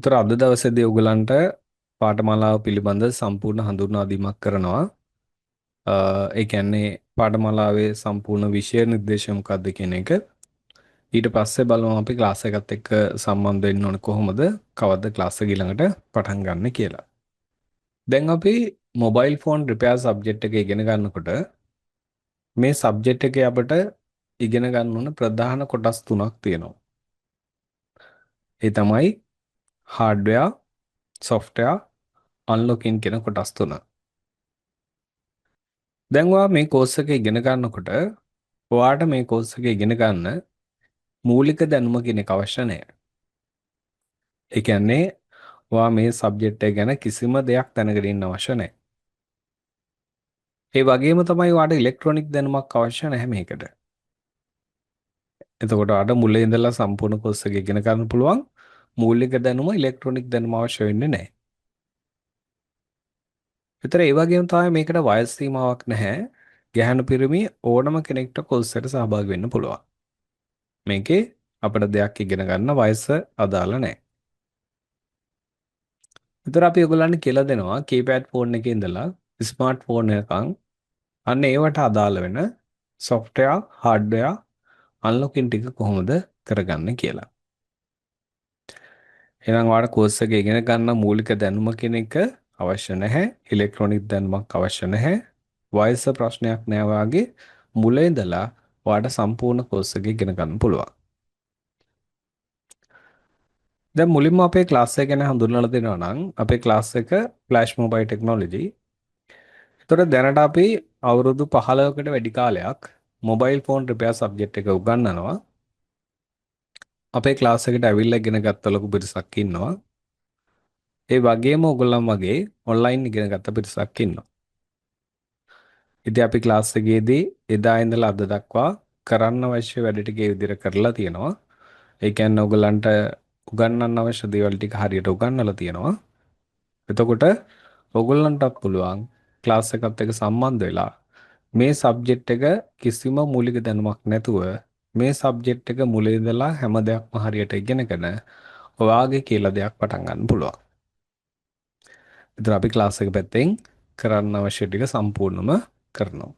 උතර අද දවසේදී ඔයගලන්ට පාඨමාලාව පිළිබඳ සම්පූර්ණ හඳුන්වා දීමක් කරනවා. ඒ කියන්නේ පාඨමාලාවේ සම්පූර්ණ විෂය නිර්දේශය මොකක්ද කියන එක. ඊට පස්සේ බලමු අපි ක්ලාස් එකත් එක්ක සම්බන්ධ වෙන්න ඕන කොහොමද? කවද්ද ක්ලාස් එක ඊළඟට පටන් ගන්න කියලා. දැන් අපි මොබයිල් ෆෝන් රිපෙයාර් සබ්ජෙක්ට් එක ඉගෙන ගන්නකොට මේ සබ්ජෙක්ට් එකේ අපිට ඉගෙන ගන්න ඕන ප්‍රධාන කොටස් තුනක් තියෙනවා. ඒ තමයි හાર્ඩ්වෙයාර්, සොෆ්ට්වෙයාර්, අන්ලොකින් කියන කොටස් තුන. දැන් ඔයා මේ කෝස් එක ඉගෙන ගන්නකොට ඔයාට මේ කෝස් එක ඉගෙන ගන්න මූලික දැනුම කියන එක අවශ්‍ය නැහැ. ඒ කියන්නේ ඔයා මේ සබ්ජෙක්ට් එක ගැන කිසිම දෙයක් දැනගෙන ඉන්න අවශ්‍ය නැහැ. ඒ වගේම තමයි ඔයාට ඉලෙක්ට්‍රොනික දැනුමක් අවශ්‍ය නැහැ මේකට. එතකොට ඔයාට මුලින් ඉඳලා සම්පූර්ණ කෝස් එක ඉගෙන ගන්න පුළුවන්. මූලික දැනුම ඉලෙක්ට්‍රොනික දැනුම අවශ්‍ය වෙන්නේ නැහැ. විතර ඒ වගේම තමයි මේකට වයස් සීමාවක් නැහැ. ගැහැණු පිරිමි ඕනම කෙනෙක්ට කෝස් එකට සහභාගී වෙන්න පුළුවන්. මේකේ අපිට දෙයක් ඉගෙන ගන්න වයස අදාළ නැහැ. විතර අපි ඔයගොල්ලන්ට කියලා දෙනවා කීපෑඩ් ෆෝන් එකේ ඉඳලා ස්මාර්ට් ෆෝන් එකකන් අන්න ඒවට අදාළ වෙන සොෆ්ට්වෙයාර්, හાર્ඩ්වෙයාර්, අන්ලොකින් ටික කොහොමද කරගන්නේ කියලා. එහෙනම් ඔයාලට කෝස් එක ඉගෙන ගන්න මූලික දැනුම කියන එක අවශ්‍ය නැහැ. ඉලෙක්ට්‍රොනික දැනුමක් අවශ්‍ය නැහැ. වයස ප්‍රශ්නයක් නෑ වාගේ මුලින් ඉඳලා ඔයාලට සම්පූර්ණ කෝස් එක ඉගෙන ගන්න පුළුවන්. දැන් මුලින්ම අපේ ක්ලාස් එක ගැන හඳුන්වලා දෙනවා නම් අපේ ක්ලාස් එක ෆ්ලෑෂ් මොබයිල් ටෙක්නොලොජි. ඒතර දැනට අපි අවුරුදු 15කට වැඩි කාලයක් මොබයිල් ෆෝන් රිපෙයාර් සබ්ජෙක්ට් එක උගන්වනවා. අපේ ක්ලාස් එකට ඇවිල්ලා ඉගෙන ගත්ත ලොකු පිරිසක් ඉන්නවා. ඒ වගේම ඔයගොල්ලන් වගේ ඔන්ලයින් ඉගෙන ගත්ත පිරිසක් ඉන්නවා. ඉතින් අපි ක්ලාස් එකේදී එදා ඉඳලා අද දක්වා කරන්න අවශ්‍ය වැඩ ටික ඒ විදිහට කරලා තියෙනවා. ඒ කියන්නේ ඔයගලන්ට උගන්වන්න අවශ්‍ය දේවල් ටික හරියට උගන්වලා තියෙනවා. එතකොට ඔයගොල්ලන්ටත් පුළුවන් ක්ලාස් එකත් එක්ක සම්බන්ධ වෙලා මේ සබ්ජෙක්ට් එක කිසිම මූලික දැනුමක් නැතුව මේ සබ්ජෙක්ට් එක මුලින් ඉඳලා හැම දෙයක්ම හරියට ඉගෙනගෙන ඔයාගේ කියලා දෙයක් පටන් ගන්න පුළුවන්. ඉතින් අපි ක්ලාස් එක පැත්තෙන් කරන්න අවශ්‍ය ටික සම්පූර්ණම කරනවා.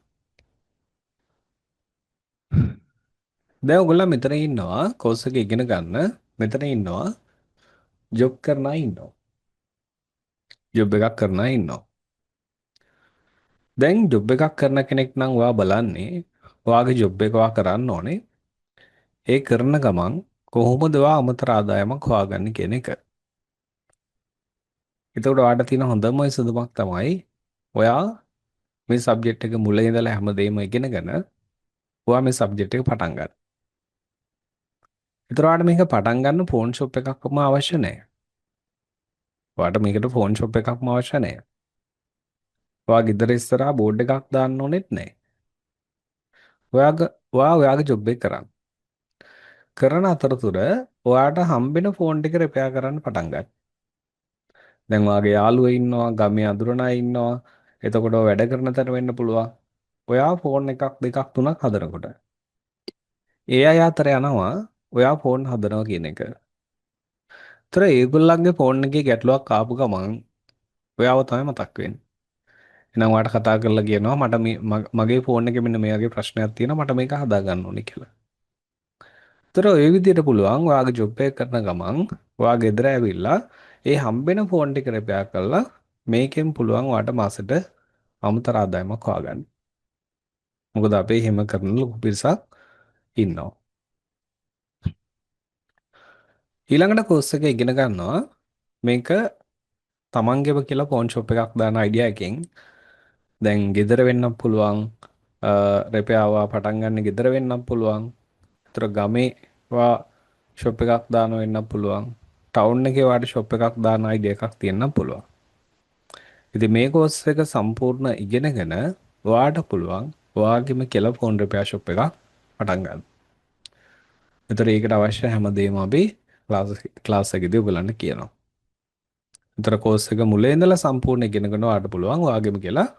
දැන් ඔයගොල්ලෝ මෙතන ඉන්නවා කෝස් එක ඉගෙන ගන්න. මෙතන ඉන්නවා ජොබ් කරන අය ඉන්නවා. ජොබ් එකක් කරන අය ඉන්නවා. දැන් ජොබ් එකක් කරන කෙනෙක් නම් ඔයා බලන්නේ ඔයාගේ ජොබ් එක ඔයා කරන්න ඕනේ. ඒ කරන ගමන් කොහොමද ඔයා අමතර ආදායමක් හොයාගන්නේ කියන එක. එතකොට ඔයාට තියෙන හොඳම විසඳුමක් තමයි ඔයා මේ සබ්ජෙක්ට් එක මුලින් ඉඳලා හැමදේම ඉගෙනගෙන ඔයා මේ සබ්ජෙක්ට් එක පටන් ගන්න. ඒතර ඔයාට මේක පටන් ගන්න ෆෝන් ෂොප් එකක්ම අවශ්‍ය නැහැ. ඔයාට මේකට ෆෝන් ෂොප් එකක්ම අවශ්‍ය නැහැ. ඔයා ගෙදර ඉස්සරහා බෝඩ් එකක් දාන්න ඕනෙත් නැහැ. ඔයාගේ ජොබ් එක කරන්න. කරන අතරතුර ඔයාට හම්බෙන ෆෝන් ටික රිපෙයාර් කරන්න පටන් ගන්න. දැන් ඔයාගේ යාළුවෝ ඉන්නවා, ගමේ අඳුරන අය ඉන්නවා. එතකොට ඔය වැඩ කරන තැන වෙන්න පුළුවන්. ඔයා ෆෝන් එකක් දෙකක් තුනක් හදනකොට ඒ අය අතර යනවා ඔයා ෆෝන් හදනවා කියන එක. ඒතර ඒගොල්ලන්ගේ ෆෝන් එකේ ගැටලුවක් ආපු ගමන් ඔයාව තමයි මතක් වෙන්නේ. එහෙනම් ඔයාට කතා කරලා කියනවා මට මගේ ෆෝන් එකේ මෙන්න මේ වගේ ප්‍රශ්නයක් තියෙනවා මට මේක හදා ගන්න ඕනේ කියලා. ඒතර ඔය විදිහට පුළුවන් ඔයාගේ ජොබ් එක කරන ගමන් ඔයා ගෙදර ඇවිල්ලා ඒ හම්බෙන ෆෝන් ටික රිපෙයාර් කරලා මේකෙන් පුළුවන් ඔයාට මාසෙට අමුතර ආදායමක් හොයාගන්න. මොකද අපේ එහෙම කරන ලොකු පිරිසක් ඉන්නවා. ඊළඟට කෝස් එක ඉගෙන ගන්නවා මේක තමන්ගේම කියලා ෆෝන් ෂොප් එකක් දාන අයිඩියා එකෙන් දැන් ගෙදර වෙන්නත් පුළුවන් රිපෙයාර් පටන් ගන්න ගෙදර වෙන්නත් පුළුවන්. ඒතර ගමේ වා ෂොප් එකක් දාන වෙන්නත් පුළුවන්. ටවුන් එකේ වාට ෂොප් එකක් දාන අයිඩියා එකක් තියෙන්නත් පුළුවන්. ඉතින් මේ කෝස් එක සම්පූර්ණ ඉගෙනගෙන ඔයාට පුළුවන් ඔයාගේම කියලා ෆෝන් රිපෙයාර් ෂොප් එකක් පටන් ගන්න. ඒතර ඒකට අවශ්‍ය හැමදේම අපි ක්ලාස් එකේදී ඔයගලන්ට කියනවා. ඒතර කෝස් එක මුලින් ඉඳලා සම්පූර්ණ ඉගෙනගෙන ඔයාට පුළුවන් ඔයාගේම කියලා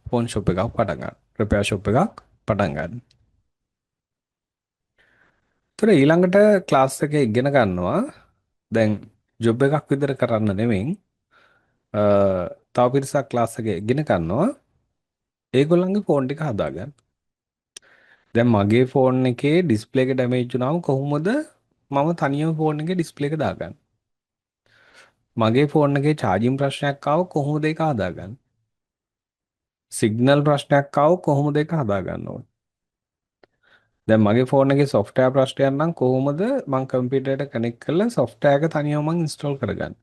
ෆෝන් ෂොප් එකක් පටන් ගන්න. රිපෙයාර් ෂොප් එකක් පටන් ගන්න. ඒතර ඊළඟට ක්ලාස් එකේ ඉගෙන ගන්නවා දැන් ජොබ් එකක් විතර කරන්න නෙමෙයි තව පිරිසක් ක්ලාස් එකේ ඉගෙන ගන්නවා ඒගොල්ලන්ගේ ෆෝන් ටික හදාගන්න. දැන් මගේ ෆෝන් එකේ ඩිස්ප්ලේ එක ඩැමේජ් වුණාම කොහොමද මම තනියම ෆෝන් එකේ ඩිස්ප්ලේ එක දාගන්නේ? මගේ ෆෝන් එකේ charging ප්‍රශ්නයක් ආව කොහොමද ඒක හදාගන්නේ? සිග්නල් ප්‍රශ්නයක් ආව කොහොමද ඒක හදාගන්න ඕනේ? දැන් මගේ ෆෝන් එකේ software ප්‍රශ්නයක් නම් කොහොමද මම කම්පියුටරයට කනෙක්ට් කරලා software එක තනියම මම ඉන්ස්ටෝල් කරගන්නේ?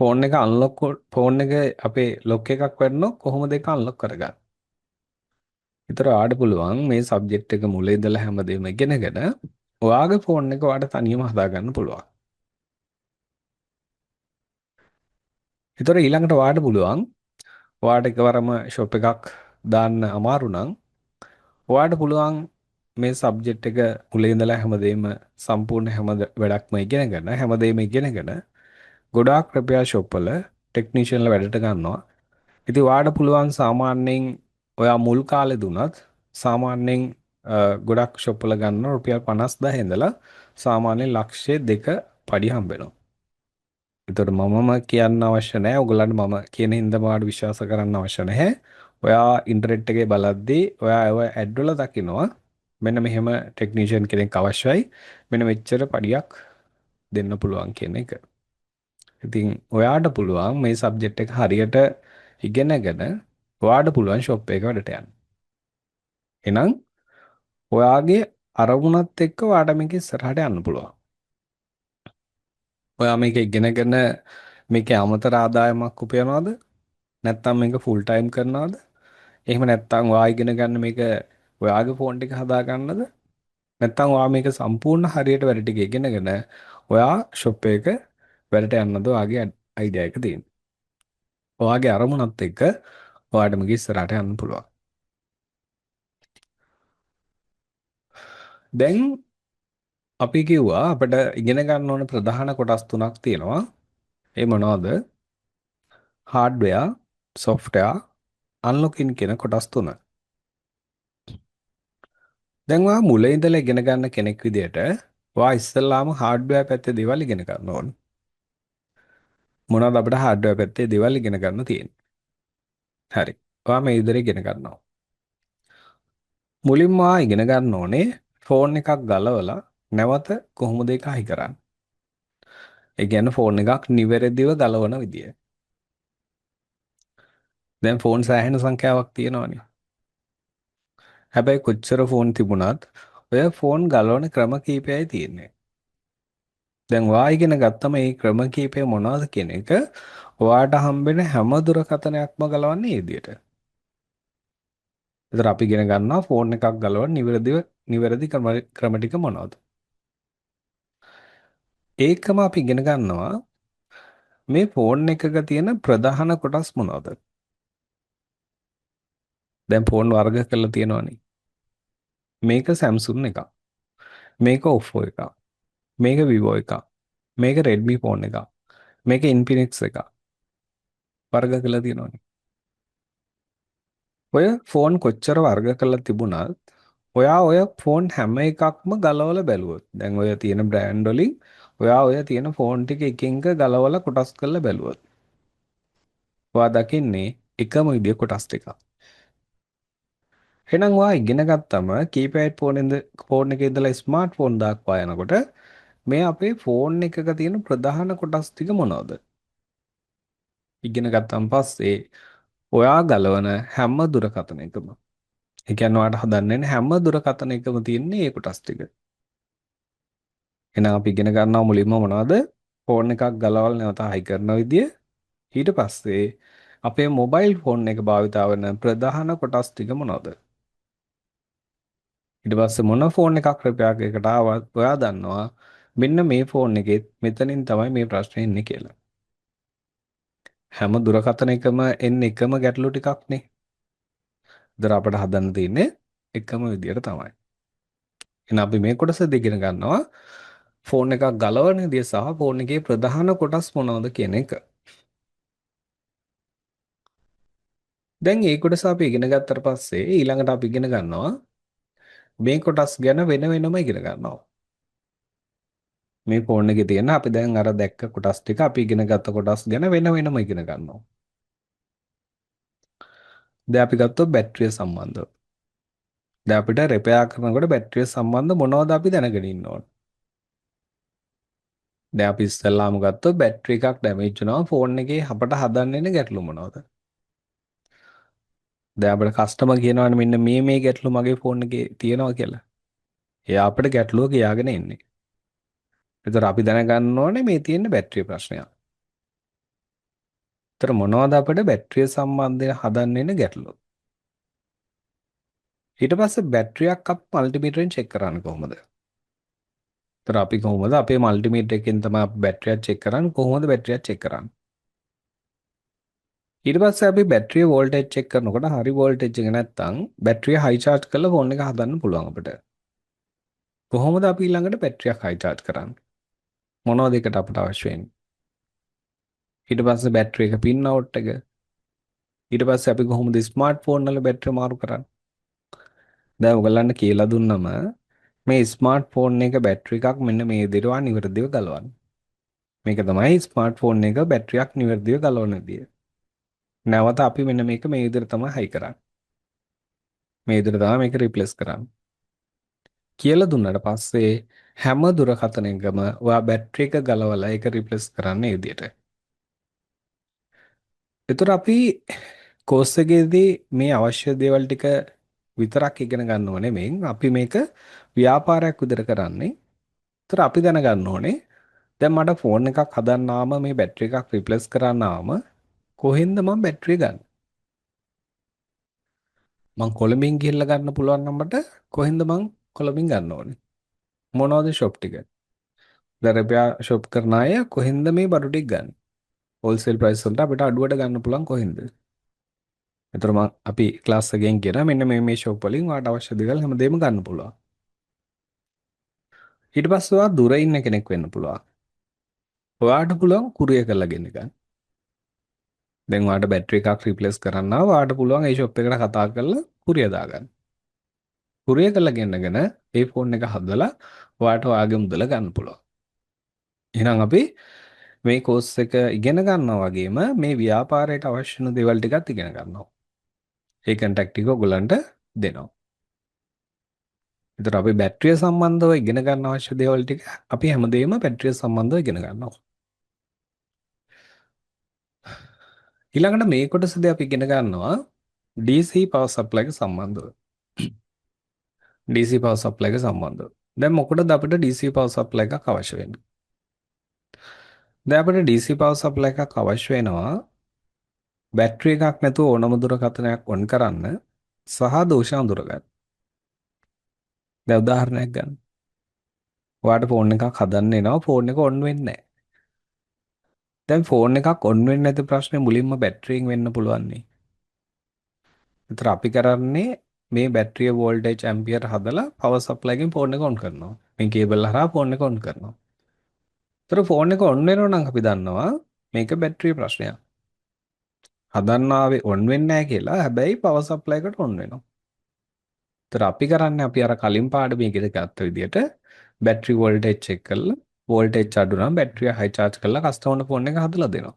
ෆෝන් එක අන්ලොක් ෆෝන් එක අපේ ලොක් එකක් වෙන්නොත් කොහොමද ඒක අන්ලොක් කරගන්නේ? ඒතර ඔයාලට පුළුවන් මේ සබ්ජෙක්ට් එක මුල ඉඳලා හැමදේම ඉගෙනගෙන ඔයාගේ ෆෝන් එක ඔයාලට තනියම හදාගන්න පුළුවන්. ඒතර ඊළඟට ඔයාලට පුළුවන් ඔයාලට එකවරම ෂොප් එකක් දාන්න අමාරු නම් ඔයාලට පුළුවන් මේ සබ්ජෙක්ට් එක මුල ඉඳලා හැමදේම සම්පූර්ණ හැම වැඩක්ම ඉගෙනගෙන හැමදේම ඉගෙනගෙන ගොඩාක් රිපෙයාර් ෂොප් වල ටෙක්නීෂියන්ලා වැඩට ගන්නවා. ඉතින් ඔයාලට පුළුවන් සාමාන්‍යයෙන් ඔයා මුල් කාලේ දුනත් සාමාන්‍යයෙන් ගොඩක් ෂොප් වල ගන්න රුපියල් 50000 ඉඳලා සාමාන්‍යයෙන් ලක්ෂය 2 පඩි හම්බ වෙනවා. ඒතකොට මමම කියන්න අවශ්‍ය නැහැ. ඔයගොල්ලන්ට මම කියන හින්දා ඔයාලට විශ්වාස කරන්න අවශ්‍ය නැහැ. ඔයා ඉන්ටර්නෙට් එකේ බලද්දී ඔයා ඒව ඇඩ් වල දකිනවා. මෙන්න මෙහෙම ටෙක්නීෂියන් කෙනෙක් අවශ්‍යයි. මෙන්න මෙච්චර පඩියක් දෙන්න පුළුවන් කියන එක. ඉතින් ඔයාට පුළුවන් මේ සබ්ජෙක්ට් එක හරියට ඉගෙනගෙන ඔයාට පුළුවන් ෂොප් එක වැඩට යන්න. එහෙනම් ඔයාගේ අරමුණත් එක්ක ඔයාට මේක ඉස්සරහට යන්න පුළුවන්. ඔයා මේක ඉගෙනගෙන මේකේ අමතර ආදායමක් උපයනවද? නැත්නම් මේක ෆුල් ටයිම් කරනවද? එහෙම නැත්නම් ඔයා ඉගෙන ගන්න මේක ඔයාගේ ෆෝන් එක හදා ගන්නද? නැත්නම් ඔයා මේක සම්පූර්ණ හරියට වැඩ ටික ඉගෙනගෙන ඔයා ෂොප් එක වැඩට යන්නද ඔයාගේ අයිඩියා එක තියෙන්නේ. ඔයාගේ අරමුණත් එක්ක ඔයාට මේක ඉස්සරහට යන්න පුළුවන්. දැන් අපි කිව්වා අපිට ඉගෙන ගන්න ඕන ප්‍රධාන කොටස් තුනක් තියෙනවා. ඒ මොනවද? හાર્ඩ්වෙයාර්, සොෆ්ට්වෙයාර්, අන්ලොකින් කියන කොටස් තුන. දැන් ඔයා මුල ඉඳලා ඉගෙන ගන්න කෙනෙක් විදියට ඔයා ඉස්සෙල්ලාම හાર્ඩ්වෙයාර් පැත්තේ දේවල් ඉගෙන ගන්න ඕන. මොනවද අපිට හાર્ඩ්වෙයාර් පැත්තේ දේවල් ඉගෙන ගන්න තියෙන්නේ? හරි. ඔයා මේ විදිහට ඉගෙන ගන්නවා. මුලින්ම ඔයා ඉගෙන ගන්න ඕනේ ෆෝන් එකක් ගලවලා නැවත කොහොමද ඒක හයි කරන්නේ? ඒ කියන්නේ ෆෝන් එකක් නිවැරදිව ගලවන විදිය. දැන් ෆෝන් සෑහෙන සංඛ්‍යාවක් තියෙනවානේ. හැබැයි කොච්චර ෆෝන් තිබුණත් ඔය ෆෝන් ගලවන ක්‍රම කීපයයි තියෙන්නේ. දැන් ඔයා ඉගෙන ගත්තම මේ ක්‍රම කීපය මොනවද කියන එක ඔයාට හම්බෙන හැම දුරකථනයක්ම ගලවන්නේ මේ විදියට. ඒතර අපි ඉගෙන ගන්නවා ෆෝන් එකක් ගලවන්න නිවැරදි ක්‍රම ටික මොනවද? ඒකම අපි ඉගෙන ගන්නවා මේ ෆෝන් එකක තියෙන ප්‍රධාන කොටස් මොනවද? දැන් ෆෝන් වර්ග කරලා තියෙනවනේ. මේක Samsung එකක්. මේක Oppo එකක්. මේක Vivo එකක්. මේක Redmi ෆෝන් එකක්. මේක Infinix එකක්. වර්ග කරලා තියෙනවනේ. ඔය ෆෝන් කොච්චර වර්ග කරලා තිබුණත් ඔයා ඔය ෆෝන් හැම එකක්ම ගලවලා බැලුවොත් දැන් ඔය තියෙන බ්‍රෑන්ඩ් වලින් ඔයා ඔය තියෙන ෆෝන් ටික එකින් එක ගලවලා කොටස් කරලා බැලුවොත් ඔයා දකින්නේ එකම විදිය කොටස් ටිකක්. එහෙනම් ඔයා ඉගෙන ගත්තම කීපැඩ් ෆෝන් එකේ ඉඳලා ස්මාර්ට්ෆෝන් දක්වා යනකොට මේ අපේ ෆෝන් එකක තියෙන ප්‍රධාන කොටස් ටික මොනවද? ඉගෙන ගත්තන් පස්සේ ඔයා ගලවන හැම දුරකථනයකම ඒ කියන්නේ ඔයාට හදන්න හැම දුරකථනයකම තියෙන්නේ මේ කොටස් ටික. එහෙනම් අපි ඉගෙන ගන්නවා මුලින්ම මොනවද? ෆෝන් එකක් ගලවලා නැවත හයි කරන විදිය. ඊට පස්සේ අපේ මොබයිල් ෆෝන් එක භාවිතා වෙන ප්‍රධාන කොටස් ටික මොනවද? ඊට පස්සේ මොන ෆෝන් එකක් රිපෙයාර් එකකට ආවත් ඔයා දන්නවා මෙන්න මේ ෆෝන් එකේ මෙතනින් තමයි මේ ප්‍රශ්නේ එන්නේ කියලා. හැම දුරකථනයකම එන්නේ එකම ගැටලු ටිකක්නේ. ඒතර අපිට හදන්න තියෙන්නේ එකම විදියට තමයි. එහෙනම් අපි මේ කොටසදී ඉගෙන ගන්නවා ෆෝන් එකක් ගලවන විදිය සහ ෆෝන් එකේ ප්‍රධාන කොටස් මොනවද කියන එක. දැන් මේ කොටස අපි ඉගෙන ගත්තට පස්සේ ඊළඟට අපි ඉගෙන ගන්නවා මේ කොටස් ගැන වෙන වෙනම ඉගෙන ගන්නවා. මේ ෆෝන් එකේ තියෙන අපි දැන් අර දැක්ක කොටස් ටික අපි ඉගෙන ගත්ත කොටස් ගැන වෙන වෙනම ඉගෙන ගන්නවා. දැන් අපි ගත්තොත් බැටරිය සම්බන්ධව. දැන් අපිට රිපෙයාර් කරනකොට බැටරිය සම්බන්ධ මොනවද අපි දැනගෙන ඉන්න ඕන. දැන් අපි ඉස්සෙල්ලාම ගත්තොත් බැටරි එකක් ඩැමේජ් වුණාම ෆෝන් එකේ අපට හදන්න එන ගැටලු මොනවද? දැන් අපිට කස්ටමර් කියනවානේ මෙන්න මේ ගැටලු මගේ ෆෝන් එකේ තියෙනවා කියලා. එයා අපිට ගැටලුව කියාගෙන එන්නේ. ඒතර අපි දැනගන්න ඕනේ මේ තියෙන බැටරිය ප්‍රශ්නයක්. ඒතර මොනවද අපිට බැටරිය සම්බන්ධයෙන් හදන්න එන ගැටලු? ඊට පස්සේ බැටරියක් අප මල්ටිමීටරෙන් චෙක් කරන්නේ කොහොමද? ඒතර අපි කොහොමද අපේ මල්ටිමීටර එකෙන් තමයි අපි බැටරියක් චෙක් කරන්නේ කොහොමද බැටරියක් චෙක් කරන්නේ? ඊට පස්සේ අපි බැටරිය වෝල්ටේජ් චෙක් කරනකොට හරි වෝල්ටේජ් එක නැත්තම් බැටරිය හයි charge කරලා ෆෝන් එක හදන්න පුළුවන් අපිට. කොහොමද අපි ඊළඟට බැටරියක් හයි charge කරන්නේ? මොනවද ඒකට අපිට අවශ්‍ය වෙන්නේ? ඊට පස්සේ බැටරි එක පින් අවුට් එක. ඊට පස්සේ අපි කොහොමද ස්මාර්ට්ෆෝන් වල බැටරි මාරු කරන්නේ? දැන් ඔයගලන්ට කියලා දුන්නම මේ ස්මාර්ට්ෆෝන් එක බැටරි එකක් මෙන්න මේ විදිහට නිවැරදිව ගලවන්න. මේක තමයි ස්මාර්ට්ෆෝන් එක බැටරියක් නිවැරදිව ගලවන විදිය. නැවත අපි මෙන්න මේක මේ විදිහට තමයි හයි කරන්නේ. මේ විදිහට තමයි මේක රිප්ලේස් කරන්නේ. කියලා දුන්නාට පස්සේ හැම දුරකථනයකම ඔයා බැටරි එක ගලවලා ඒක රිප්ලේස් කරන්න මේ විදිහට. ඒතර අපි කෝස් එකේදී මේ අවශ්‍ය දේවල් ටික විතරක් ඉගෙන ගන්නව නෙමෙයි අපි මේක ව්‍යාපාරයක් විදිහට කරන්නේ. ඒතර අපි දැනගන්න ඕනේ දැන් මට ෆෝන් එකක් හදන්න ආවම මේ බැටරි එකක් රිප්ලේස් කරන්න ආවම කොහෙන්ද මම බැටරිය ගන්න? මං කොළඹින් ගිහිල්ලා ගන්න පුළුවන් නම් මට කොහෙන්ද මං කොළඹින් ගන්න ඕනේ? මොනවද ෂොප් ටික? දැන් රිපෙයාර් ෂොප් කරන අය කොහෙන්ද මේ බඩු ටික ගන්න? හෝල්සේල් ප්‍රයිස් වලට අපිට අඩුවට ගන්න පුළුවන් කොහෙන්ද? ඒතර මං අපි ක්ලාස් එකෙන් කියන මෙන්න මේ ෂොප් වලින් ඔයාලට අවශ්‍ය දේවල් හැමදේම ගන්න පුළුවන්. ඊට පස්සේ ඔයා දුර ඉන්න කෙනෙක් වෙන්න පුළුවන්. ඔයාට පුළුවන් කුරියර් කරලා ගෙන්න ගන්න. දැන් ඔයාට බැටරි එකක් රිප්ලේස් කරන්න ආව ඔයාට පුළුවන් ඒ ෂොප් එකට කතා කරලා කුරියර් දාගන්න. කුරියර් කරලා ගෙන්නගෙන ඒ ෆෝන් එක හදලා ඔයාට ඔයාගේ මුදල ගන්න පුළුවන්. එහෙනම් අපි මේ කෝස් එක ඉගෙන ගන්නවා වගේම මේ ව්‍යාපාරයට අවශ්‍ය වෙන දේවල් ටිකත් ඉගෙන ගන්නවා. ඒ කන්ටැක්ට් ටික ඔයගලන්ට දෙනවා. ඒතර අපි බැටරිය සම්බන්ධව ඉගෙන ගන්න අවශ්‍ය දේවල් ටික අපි හැමදේම බැටරිය සම්බන්ධව ඉගෙන ගන්නවා. ඊළඟට මේ කොටසදී අපි ඉගෙන ගන්නවා DC power supply එක සම්බන්ධව. DC power supply එක සම්බන්ධව. දැන් මොකටද අපිට DC power supply එකක් අවශ්‍ය වෙන්නේ? දැන් අපිට DC power supply එකක් අවශ්‍ය වෙනවා බැටරි එකක් නැතුව ඕනම දුරකථනයක් ඔන් කරන්න සහ දෝෂ අඳුරගන්න. දැන් උදාහරණයක් ගන්න. ඔයාට ෆෝන් එකක් හදන්න එනවා ෆෝන් එක ඔන් වෙන්නේ නැහැ. දැන් ෆෝන් එකක් ඔන් වෙන්නේ නැති ප්‍රශ්නේ මුලින්ම බැටරියෙන් වෙන්න පුළුවන් නේ. ඒතර අපි කරන්නේ මේ බැටරිය වෝල්ටේජ් ඇම්පියර් හදලා පවර් සප්ලයි එකෙන් ෆෝන් එක ඔන් කරනවා. මේ කේබල් හරහා ෆෝන් එක ඔන් කරනවා. ඒතර ෆෝන් එක ඔන් වෙනවා නම් අපි දන්නවා මේක බැටරිය ප්‍රශ්නයක්. හදන්න ආවේ ඔන් වෙන්නේ නැහැ කියලා. හැබැයි පවර් සප්ලයි එකට ඔන් වෙනවා. ඒතර අපි කරන්නේ අපි අර කලින් පාඩමේ ඉගෙන ගත්ත විදිහට බැටරි වෝල්ටේජ් චෙක් කරලා වෝල්ටේජ් අඩු නම් බැටරිය හයි charge කරලා කස්ටමර්ට ෆෝන් එක හදලා දෙනවා.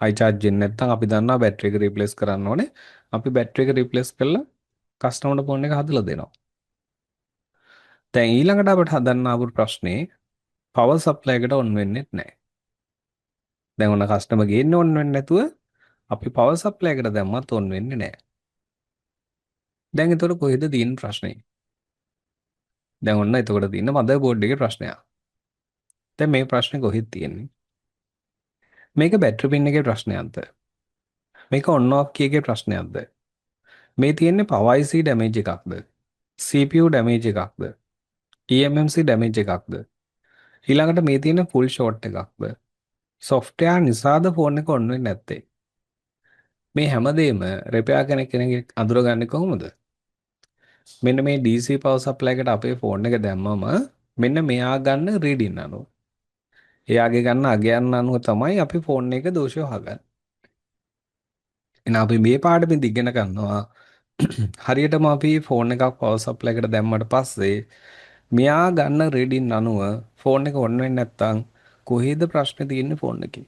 හයි charge වෙන්නේ නැත්නම් අපි දන්නවා බැටරි එක රිප්ලේස් කරන්න ඕනේ. අපි බැටරි එක රිප්ලේස් කරලා කස්ටමර්ට ෆෝන් එක හදලා දෙනවා. දැන් ඊළඟට අපිට හදන්න ආපු ප්‍රශ්නේ පවර් සප්ලයි එකට ඔන් වෙන්නේ නැහැ. දැන් ඔන්න කස්ටමර් ගේන්න ඔන් වෙන්නේ නැතුව අපි පවර් සප්ලයි එකට දැම්මත් ඔන් වෙන්නේ නැහැ. දැන් ඒතකොට කොහෙද තියෙන ප්‍රශ්නේ? දැන් ඔන්න එතකොට තියෙන මදර් බෝඩ් එකේ ප්‍රශ්නයක්. දැන් මේ ප්‍රශ්නේ කොහෙද තියෙන්නේ? මේක බැටරි පින් එකේ ප්‍රශ්නයක්ද? මේක ඔන් ඔෆ් කී එකේ ප්‍රශ්නයක්ද? මේ තියෙන්නේ power IC ඩැමේජ් එකක්ද? CPU ඩැමේජ් එකක්ද? eMMC ඩැමේජ් එකක්ද? ඊළඟට මේ තියෙන ෆුල් ෂෝට් එකක්ද? software නිසාද ෆෝන් එක ඔන් වෙන්නේ නැත්තේ? මේ හැමදේම රිපෙයාර් කෙනෙක් අඳුරගන්නේ කොහොමද? මෙන්න මේ DC power supply එකට අපේ ෆෝන් එක දැම්මම මෙන්න මෙයා ගන්න රීඩින් අනුව. එයාගේ ගන්න අගයන් අනුව තමයි අපි ෆෝන් එක දෝෂය හොයගන්නේ. එහෙනම් අපි මේ පාඩමෙන් ඉගෙන ගන්නවා හරියටම අපි ෆෝන් එකක් power supply එකට දැම්මට පස්සේ මෙයා ගන්න රීඩින් අනුව ෆෝන් එක ඔන් වෙන්නේ නැත්නම් කොහේද ප්‍රශ්නේ තියෙන්නේ ෆෝන් එකේ.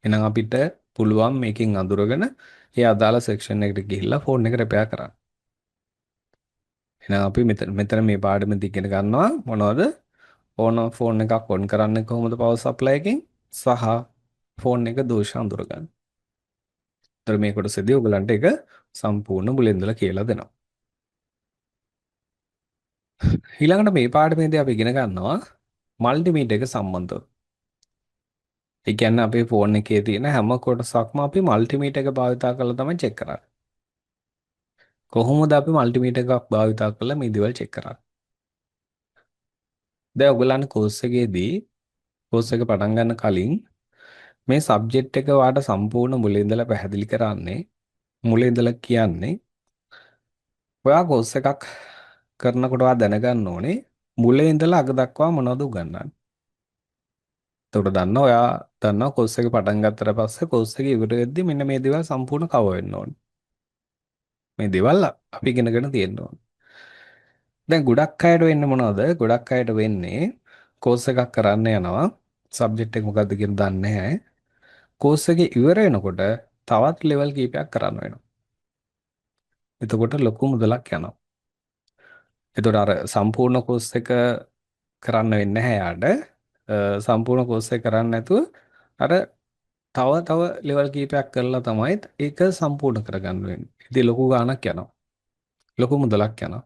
එහෙනම් අපිට පුළුවන් මේකෙන් අඳුරගෙන ඒ අදාළ සෙක්ෂන් එකට ගිහිල්ලා ෆෝන් එක රිපෙයාර් කරන්න. එහෙනම් අපි මෙතන මේ පාඩමෙන් ඉගෙන ගන්නවා මොනවද? ෆෝන් එකක් ඔන් කරන්නේ කොහොමද පවර් සප්ලයි එකෙන් සහ ෆෝන් එක දෝෂ අඳුරගන්න. ඒතර මේ කොටසේදී ඔයගලන්ට ඒක සම්පූර්ණ මුලින් ඉඳලා කියලා දෙනවා. ඊළඟට මේ පාඩමේදී අපි ඉගෙන ගන්නවා මල්ටිමීටර් එක සම්බන්ධව. ඒ කියන්නේ අපේ ෆෝන් එකේ තියෙන හැම කොටසක්ම අපි මල්ටිමීටර් එක භාවිතා කරලා තමයි චෙක් කරන්නේ. කොහොමද අපි මල්ටිමීටර් එකක් භාවිතා කරලා මේ දේවල් චෙක් කරන්නේ? දැන් ඔයගලන්ට කෝස් එක පටන් ගන්න කලින් මේ සබ්ජෙක්ට් එක වාට සම්පූර්ණ මුලින් ඉඳලා පැහැදිලි කරන්නේ මුලින් ඉඳලා කියන්නේ ඔයා කෝස් එකක් කරනකොට ඔයා දැනගන්න ඕනේ මුලින් ඉඳලා අග දක්වා මොනවද උගන්වන්නේ. එතකොට ඔයා දන්නවා කෝස් එක පටන් ගත්තට පස්සේ කෝස් එක ඉවර වෙද්දි මෙන්න මේ දේවල් සම්පූර්ණ කවර් වෙන්න ඕනේ. මේ දේවල් අපි ඉගෙනගෙන තියෙන්න ඕනේ. දැන් ගොඩක් අයට වෙන්නේ මොනවද? ගොඩක් අයට වෙන්නේ කෝස් එකක් කරන්න යනවා. සබ්ජෙක්ට් එක මොකද්ද කියන දන්නේ නැහැ. කෝස් එක ඉවර වෙනකොට තවත් ලෙවල් කීපයක් කරන්න වෙනවා. එතකොට ලොකු මුදලක් යනවා. එතකොට අර සම්පූර්ණ කෝස් එක කරන්න වෙන්නේ නැහැ යාට. සම්පූර්ණ කෝස් එක කරන්නේ නැතුව අර තව ලෙවල් කීපයක් කරලා තමයි ඒක සම්පූර්ණ කරගන්න වෙන්නේ. ඉතින් ලොකු ගාණක් යනවා. ලොකු මුදලක් යනවා.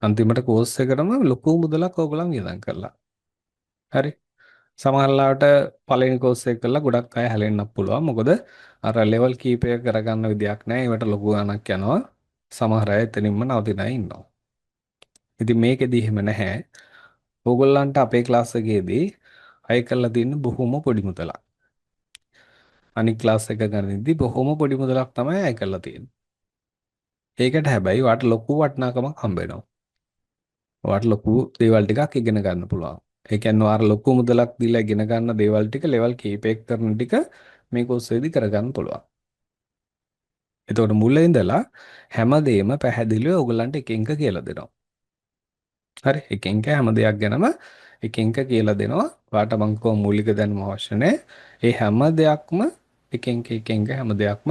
අන්තිමට කෝස් එකටම ලොකු මුදලක් ඕගොල්ලන් වියදම් කරලා. හරි. සමහරලාට පළවෙනි කෝස් එක කරලා ගොඩක් අය හැලෙන්නත් පුළුවන්. මොකද අර ලෙවල් කීපයක කරගන්න විදියක් නැහැ. ඒවට ලොකු ගාණක් යනවා. සමහර අය එතනින්ම නවතින අය ඉන්නවා. ඉතින් මේකෙදි එහෙම නැහැ. ඕගොල්ලන්ට අපේ ක්ලාස් එකේදී අය කරලා තියෙන බොහොම පොඩි මුදලක්. අනික් ක්ලාස් එක ගන්නදී බොහොම පොඩි මුදලක් තමයි අය කරලා තියෙන්නේ. ඒකට හැබැයි වාට ලොකු වටිනාකමක් හම්බ වෙනවා. වාට ලොකු දේවල් ටිකක් ඉගෙන ගන්න පුළුවන්. ඒ කියන්නේ වාර ලොකු මුදලක් දීලා ඉගෙන ගන්න දේවල් ටික ලෙවල් කීපයක් කරන ටික මේ කෝස් එකේදී කරගන්න පුළුවන්. එතකොට මුල ඉඳලා හැමදේම පැහැදිලිව ඔයගලන්ට එක එක කියලා දෙනවා. හරි එක එක හැම දෙයක් ගැනම එක එක කියලා දෙනවා. වාට මං කොහොම මූලික දැනුම අවශ්‍ය නැහැ. ඒ හැම දෙයක්ම එක එක හැම දෙයක්ම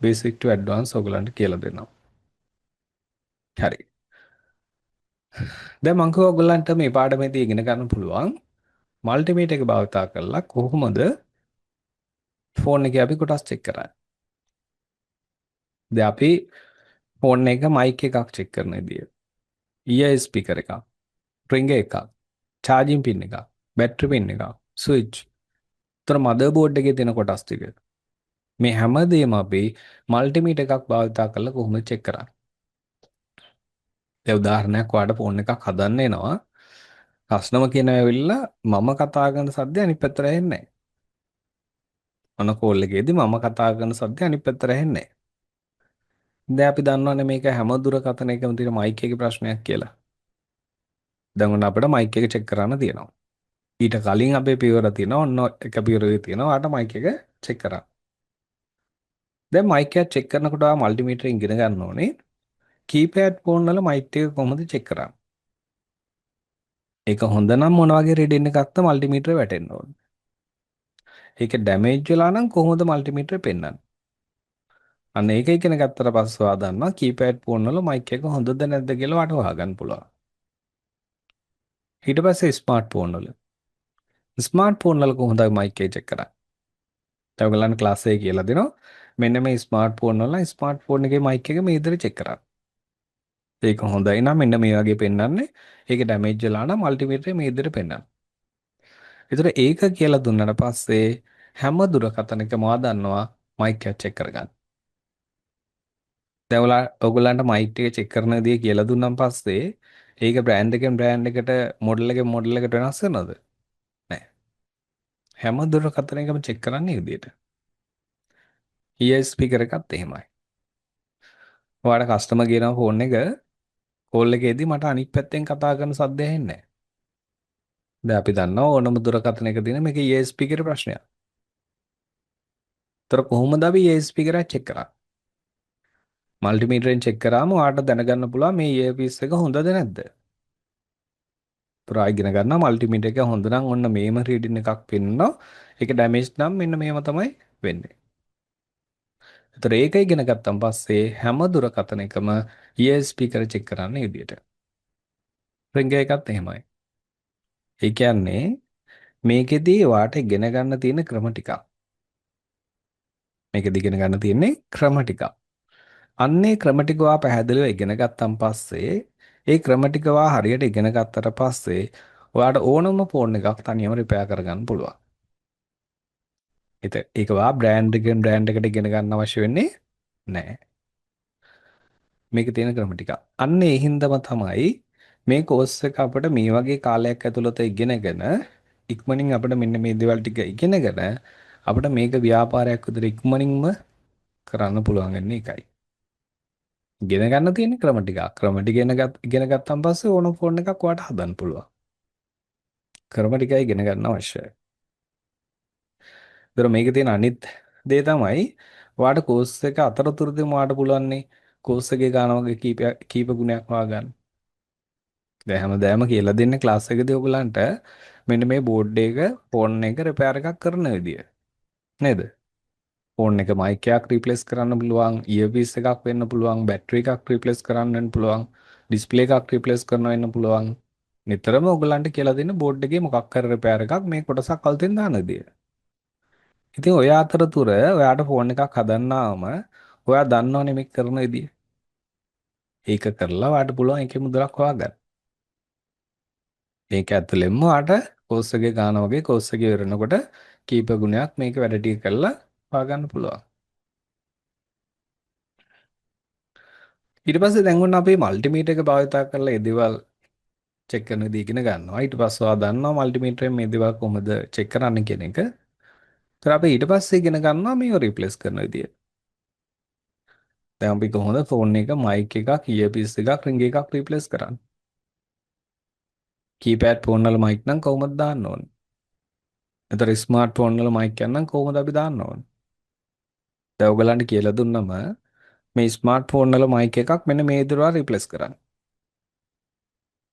බේසික් ටු ඇඩ්වාන්ස් ඔයගලන්ට කියලා දෙනවා. හරි. දැන් මං කිව්වා ඔයගලන්ට මේ පාඩමේදී ඉගෙන ගන්න පුළුවන් මල්ටිමීටර් එක භාවිතා කරලා කොහොමද ෆෝන් එකේ අපි කොටස් චෙක් කරන්නේ. දැන් අපි ෆෝන් එක මයික් එකක් චෙක් කරන විදිය. EI ස්පීකර් එකක්, රින්ගර් එකක්, charging pin එකක්, battery pin එකක්, switch. උතර මදර්බෝඩ් එකේ තියෙන කොටස් ටික. මේ හැමදේම අපි මල්ටිමීටර් එකක් භාවිතා කරලා කොහොමද චෙක් කරන්නේ. දැන් උදාහරණයක් ඔයාලට ෆෝන් එකක් හදන්න එනවා. කස්ටමර් කෙනා ඇවිල්ලා මම කතා කරන සද්දය අනිත් පැත්තට ඇහෙන්නේ නැහැ. මොන කෝල් එකේදී මම කතා කරන සද්දය අනිත් පැත්තට ඇහෙන්නේ නැහැ. දැන් අපි දන්නවනේ මේක හැම දුරකථනයකම තියෙන මයික් එකේ ප්‍රශ්නයක් කියලා. දැන් ඔන්න අපිට මයික් එක චෙක් කරන්න තියෙනවා. ඊට කලින් අපේ පියවර තියෙනවා. ඔන්න එක පියවරේ තියෙනවා. ආට මයික් එක චෙක් කරා. දැන් මයික් එක චෙක් කරනකොට මල්ටිමීටර් ඉගෙන ගන්න ඕනේ. කීපෑඩ් ෆෝන් වල මයික් එක කොහොමද චෙක් කරන්නේ? ඒක හොඳ නම් මොන වගේ රීඩින් එකක්ද මල්ටිමීටරේ වැටෙන්න ඕනේ. ඒක ඩැමේජ් වෙලා නම් කොහොමද මල්ටිමීටරේ පෙන්වන්නේ? අන්න ඒක ඉගෙන ගත්තට පස්සේ ඔයා දන්නවා කීපෑඩ් ෆෝන් වල මයික් එක හොඳද නැද්ද කියලා වට හොයාගන්න පුළුවන්. ඊට පස්සේ ස්මාර්ට් ෆෝන් වල. ස්මාර්ට් ෆෝන් වල කොහොමද මයික් එක චෙක් කරන්නේ? දැන් ඔයගලන්ට ක්ලාස් එකේ කියලා දෙනවා. මෙන්න මේ ස්මාර්ට් ෆෝන් වල ස්මාර්ට් ෆෝන් එකේ මයික් එක මේ විදිහට චෙක් කරන්න. ඒක හොඳයි නම් මෙන්න මේ වගේ පෙන්වන්නේ. ඒක ඩැමේජ් වෙලා නම් මල්ටිමීටරේ මේ විදිහට පෙන්වන්න. ඒතර ඒක කියලා දුන්නාට පස්සේ හැම දුරකථනකම ඔයා දන්නවා මයික් එක චෙක් කරගන්න. දැන් ඔයගොල්ලන්ට මයික් එක චෙක් කරන දේ කියලා දුන්නාන් පස්සේ ඒක බ්‍රෑන්ඩ් එකෙන් බ්‍රෑන්ඩ් එකට මොඩල් එකෙන් මොඩල් එකට වෙනස් වෙනවද? නැහැ. හැම දුරකථනයකම චෙක් කරන්නේ මේ විදිහට. EI ස්පීකර් එකත් එහෙමයි. ඔයාලට කස්ටමර් කියනවා ෆෝන් එක කෝල් එකේදී මට අනිත් පැත්තෙන් කතා කරන සද්ද ඇහෙන්නේ නැහැ. දැන් අපි දන්නවා ඕනම දුරකථනයක තියෙන මේක EI ස්පීකරේ ප්‍රශ්නයක්. ඒතර කොහොමද අපි EI ස්පීකර් එක චෙක් කරන්නේ? මල්ටිමීටරෙන් චෙක් කරාම ඔයාලට දැනගන්න පුළුවන් මේ ඉයර්පීස් එක හොඳද නැද්ද? ඒතර ආයෙ ඉගෙන ගන්නවා මල්ටිමීටර් එක හොඳ නම් ඔන්න මේම රීඩින් එකක් පෙන්නනවා. ඒක ඩැමේජ් නම් මෙන්න මේව තමයි වෙන්නේ. ඒතර ඒක ඉගෙන ගත්තන් පස්සේ හැම දුරකථන එකම ESP කර චෙක් කරන්න විදියට. රින්ග් එකත් එහෙමයි. ඒ කියන්නේ මේකෙදී වාට ඉගෙන ගන්න තියෙන ක්‍රම ටිකක්. මේකෙදී ඉගෙන ගන්න තියෙන්නේ ක්‍රම ටිකක්. අන්නේ ක්‍රම ටික ඔයා පැහැදිලිව ඉගෙන ගත්තන් පස්සේ ඒ ක්‍රම ටික ඔයා හරියට ඉගෙන ගත්තට පස්සේ ඔයාට ඕනම ෆෝන් එකක් තනියම රිපෙයාර් කරගන්න පුළුවන්. ඒක ඔයා බ්‍රෑන්ඩ් එකෙන් බ්‍රෑන්ඩ් එකට ඉගෙන ගන්න අවශ්‍ය වෙන්නේ නැහැ. මේකේ තියෙන ක්‍රම ටික. අන්න ඒ හින්දාම තමයි මේ කෝස් එක අපිට මේ වගේ කාලයක් ඇතුළත ඉගෙනගෙන ඉක්මනින් අපිට මෙන්න මේ දේවල් ටික ඉගෙනගෙන අපිට මේක ව්‍යාපාරයක් විදිහට ඉක්මනින්ම කරන්න පුළුවන් වෙන්නේ ඒකයි. ඉගෙන ගන්න තියෙන ක්‍රම ටික. ක්‍රම ටික ඉගෙන ගත්තන් පස්සේ ඕන ෆෝන් එකක් ඔයාට හදන්න පුළුවන්. ක්‍රම ටිකයි ඉගෙන ගන්න අවශ්‍යයි. ඒතර මේකේ තියෙන අනිත් දේ තමයි ඔයාට කෝස් එක අතරතුරදී ඔයාට පුළුවන් නේ කෝස් එකේ ගානවගේ කීප ගුණයක් හොයාගන්න. දැන් හැමදාම කියලා දෙන්නේ ක්ලාස් එකදී ඔයගලන්ට මෙන්න මේ බෝඩ් එක ෆෝන් එක රිපෙයාර් එකක් කරන විදිය. නේද? ෆෝන් එක මයික් එකක් රීප්ලේස් කරන්න පුළුවන්, ඉයර්පීස් එකක් වෙන්න පුළුවන්, බැටරි එකක් රීප්ලේස් කරන්න වෙන්න පුළුවන්, ඩිස්ප්ලේ එකක් රීප්ලේස් කරන්න වෙන්න පුළුවන්. නිතරම ඔයගලන්ට කියලා දෙන බෝඩ් එකේ මොකක් හරි රිපෙයාර් එකක් මේ කොටසක් අලුතෙන් දාන විදිය. ඉතින් ඔය අතරතුර ඔයාට ෆෝන් එකක් හදන්නාම ඔයා දන්නවනේ මේක කරන විදිය. ඒක කරලා ඔයාට පුළුවන් ඒකේ මුදලක් හොයාගන්න. මේක ඇතුළෙන්ම ඔයාට කෝස් එකේ ගාන වගේ කෝස් එකේ ඉවරනකොට කීප ගුණයක් මේක වැඩ ටික කරලා හොයාගන්න පුළුවන්. ඊට පස්සේ දැන් ඔන්න අපි මල්ටිමීටර් එක භාවිත කරලා ඒ දේවල් චෙක් කරන විදිහ ඉගෙන ගන්නවා. ඊට පස්සේ ඔයා දන්නවා මල්ටිමීටරෙන් මේ දේවල් කොහොමද චෙක් කරන්න කියන එක. ඒතර අපි ඊට පස්සේ ඉගෙන ගන්නවා මේව රිප්ලේස් කරන විදිය. දැන් අපි කොහොමද ෆෝන් එක මයික් එකක් ඉයර්පීස් එකක් රින්ග් එකක් රිප්ලේස් කරන්නේ. කීපෑඩ් ෆෝන් වල මයික් නම් කොහොමද දාන්න ඕනේ. ඒතර ස්මාර්ට් ෆෝන් වල මයික් එක නම් කොහොමද අපි දාන්න ඕනේ. දැන් ඔයගලන්ට කියලා දුන්නම මේ ස්මාර්ට් ෆෝන් වල මයික් එකක් මෙන්න මේ විදිහට රිප්ලේස් කරන්න.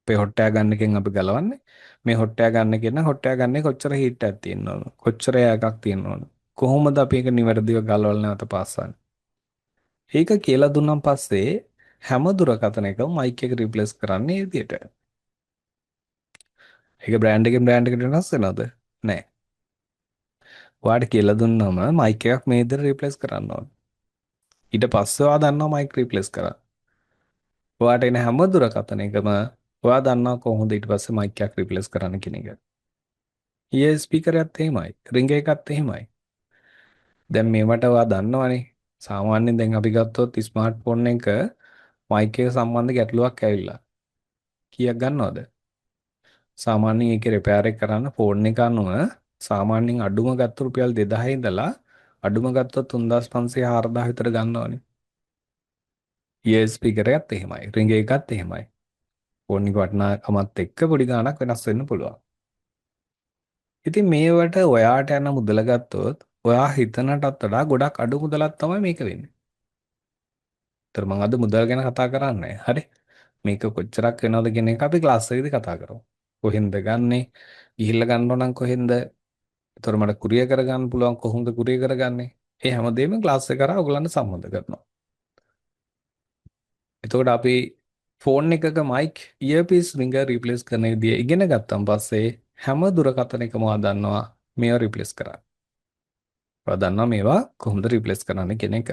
අපේ හොට්ටෑ ගන්න එකෙන් අපි ගලවන්නේ. මේ හොට්ටෑ ගන්න එකෙන් නම් හොට්ටෑ ගන්නේ කොච්චර හීට් එකක් තියෙනවද? කොච්චර එකක් තියෙනවද? කොහොමද අපි ඒක නිවැරදිව ගලවලා නැවත පාස්සන්නේ? ඒක කියලා දුන්නාන් පස්සේ හැම දුරකථන එකම මයික් එක රිප්ලේස් කරන්නේ මේ විදිහට. ඒක බ්‍රෑන්ඩ් එකෙන් බ්‍රෑන්ඩ් එකට වෙනස් වෙනවද? නැහැ. ඔයාලට කියලා දුන්නම මයික් එකක් මේ විදිහට රිප්ලේස් කරන්න ඕනේ. ඊට පස්සේ ඔයා දන්නවා මයික් රිප්ලේස් කරන්න. ඔයාට එන හැම දුරකථනයකම ඔයා දන්නවා කොහොමද ඊට පස්සේ මයික් එකක් රිප්ලේස් කරන්න කියන එක. ඊයේ ස්පීකරයත් එහෙමයි. රින්ග් එකත් එහෙමයි. දැන් මේවට ඔයා දන්නවනේ. සාමාන්‍යයෙන් දැන් අපි ගත්තොත් ස්මාර්ට්ෆෝන් එක මයික් එක සම්බන්ධ ගැටලුවක් ඇවිල්ලා. කීයක් ගන්නවද? සාමාන්‍යයෙන් ඒකේ රිපෙයාර් එක කරන්න ෆෝන් එක අනුව සාමාන්‍යයෙන් අඩුම ගත්ත රුපියල් 2000 ඉඳලා අඩුම ගත්තොත් 3500 4000 විතර ගන්නවනේ. ඊයේ ස්පීකරයත් එහෙමයි. රින්ග් එකත් එහෙමයි. ෆෝන් එක වටිනාකමත් එක්ක පොඩි ගාණක් වෙනස් වෙන්න පුළුවන්. ඉතින් මේවට ඔයාට යන මුදල ගත්තොත් ඔයා හිතනටත් වඩා ගොඩක් අඩු මුදලක් තමයි මේක වෙන්නේ. ඒතර මම අද මුදල් ගැන කතා කරන්නේ. හරි. මේක කොච්චරක් වෙනවද කියන එක අපි ක්ලාස් එකේදී කතා කරමු. කොහෙන්ද ගන්නෙ? ගිහිල්ලා ගන්නව නම් කොහෙන්ද? ඒතර මට කුරියර් කරගන්න පුළුවන් කොහොමද කුරියර් කරගන්නේ? ඒ හැමදේම ක්ලාස් එක කරා ඔයගලන්ට සම්බන්ධ කරනවා. එතකොට අපි ෆෝන් එකක මයික් ඉයර්පීස් රින්ග් රීප්ලේස් කරන විදිය ඉගෙන ගත්තන් පස්සේ හැම දුරකථනයකම ඔයා දන්නවා මේවා රීප්ලේස් කරන්න. ඔයා දන්නවා මේවා කොහොමද රීප්ලේස් කරන්න කියන එක.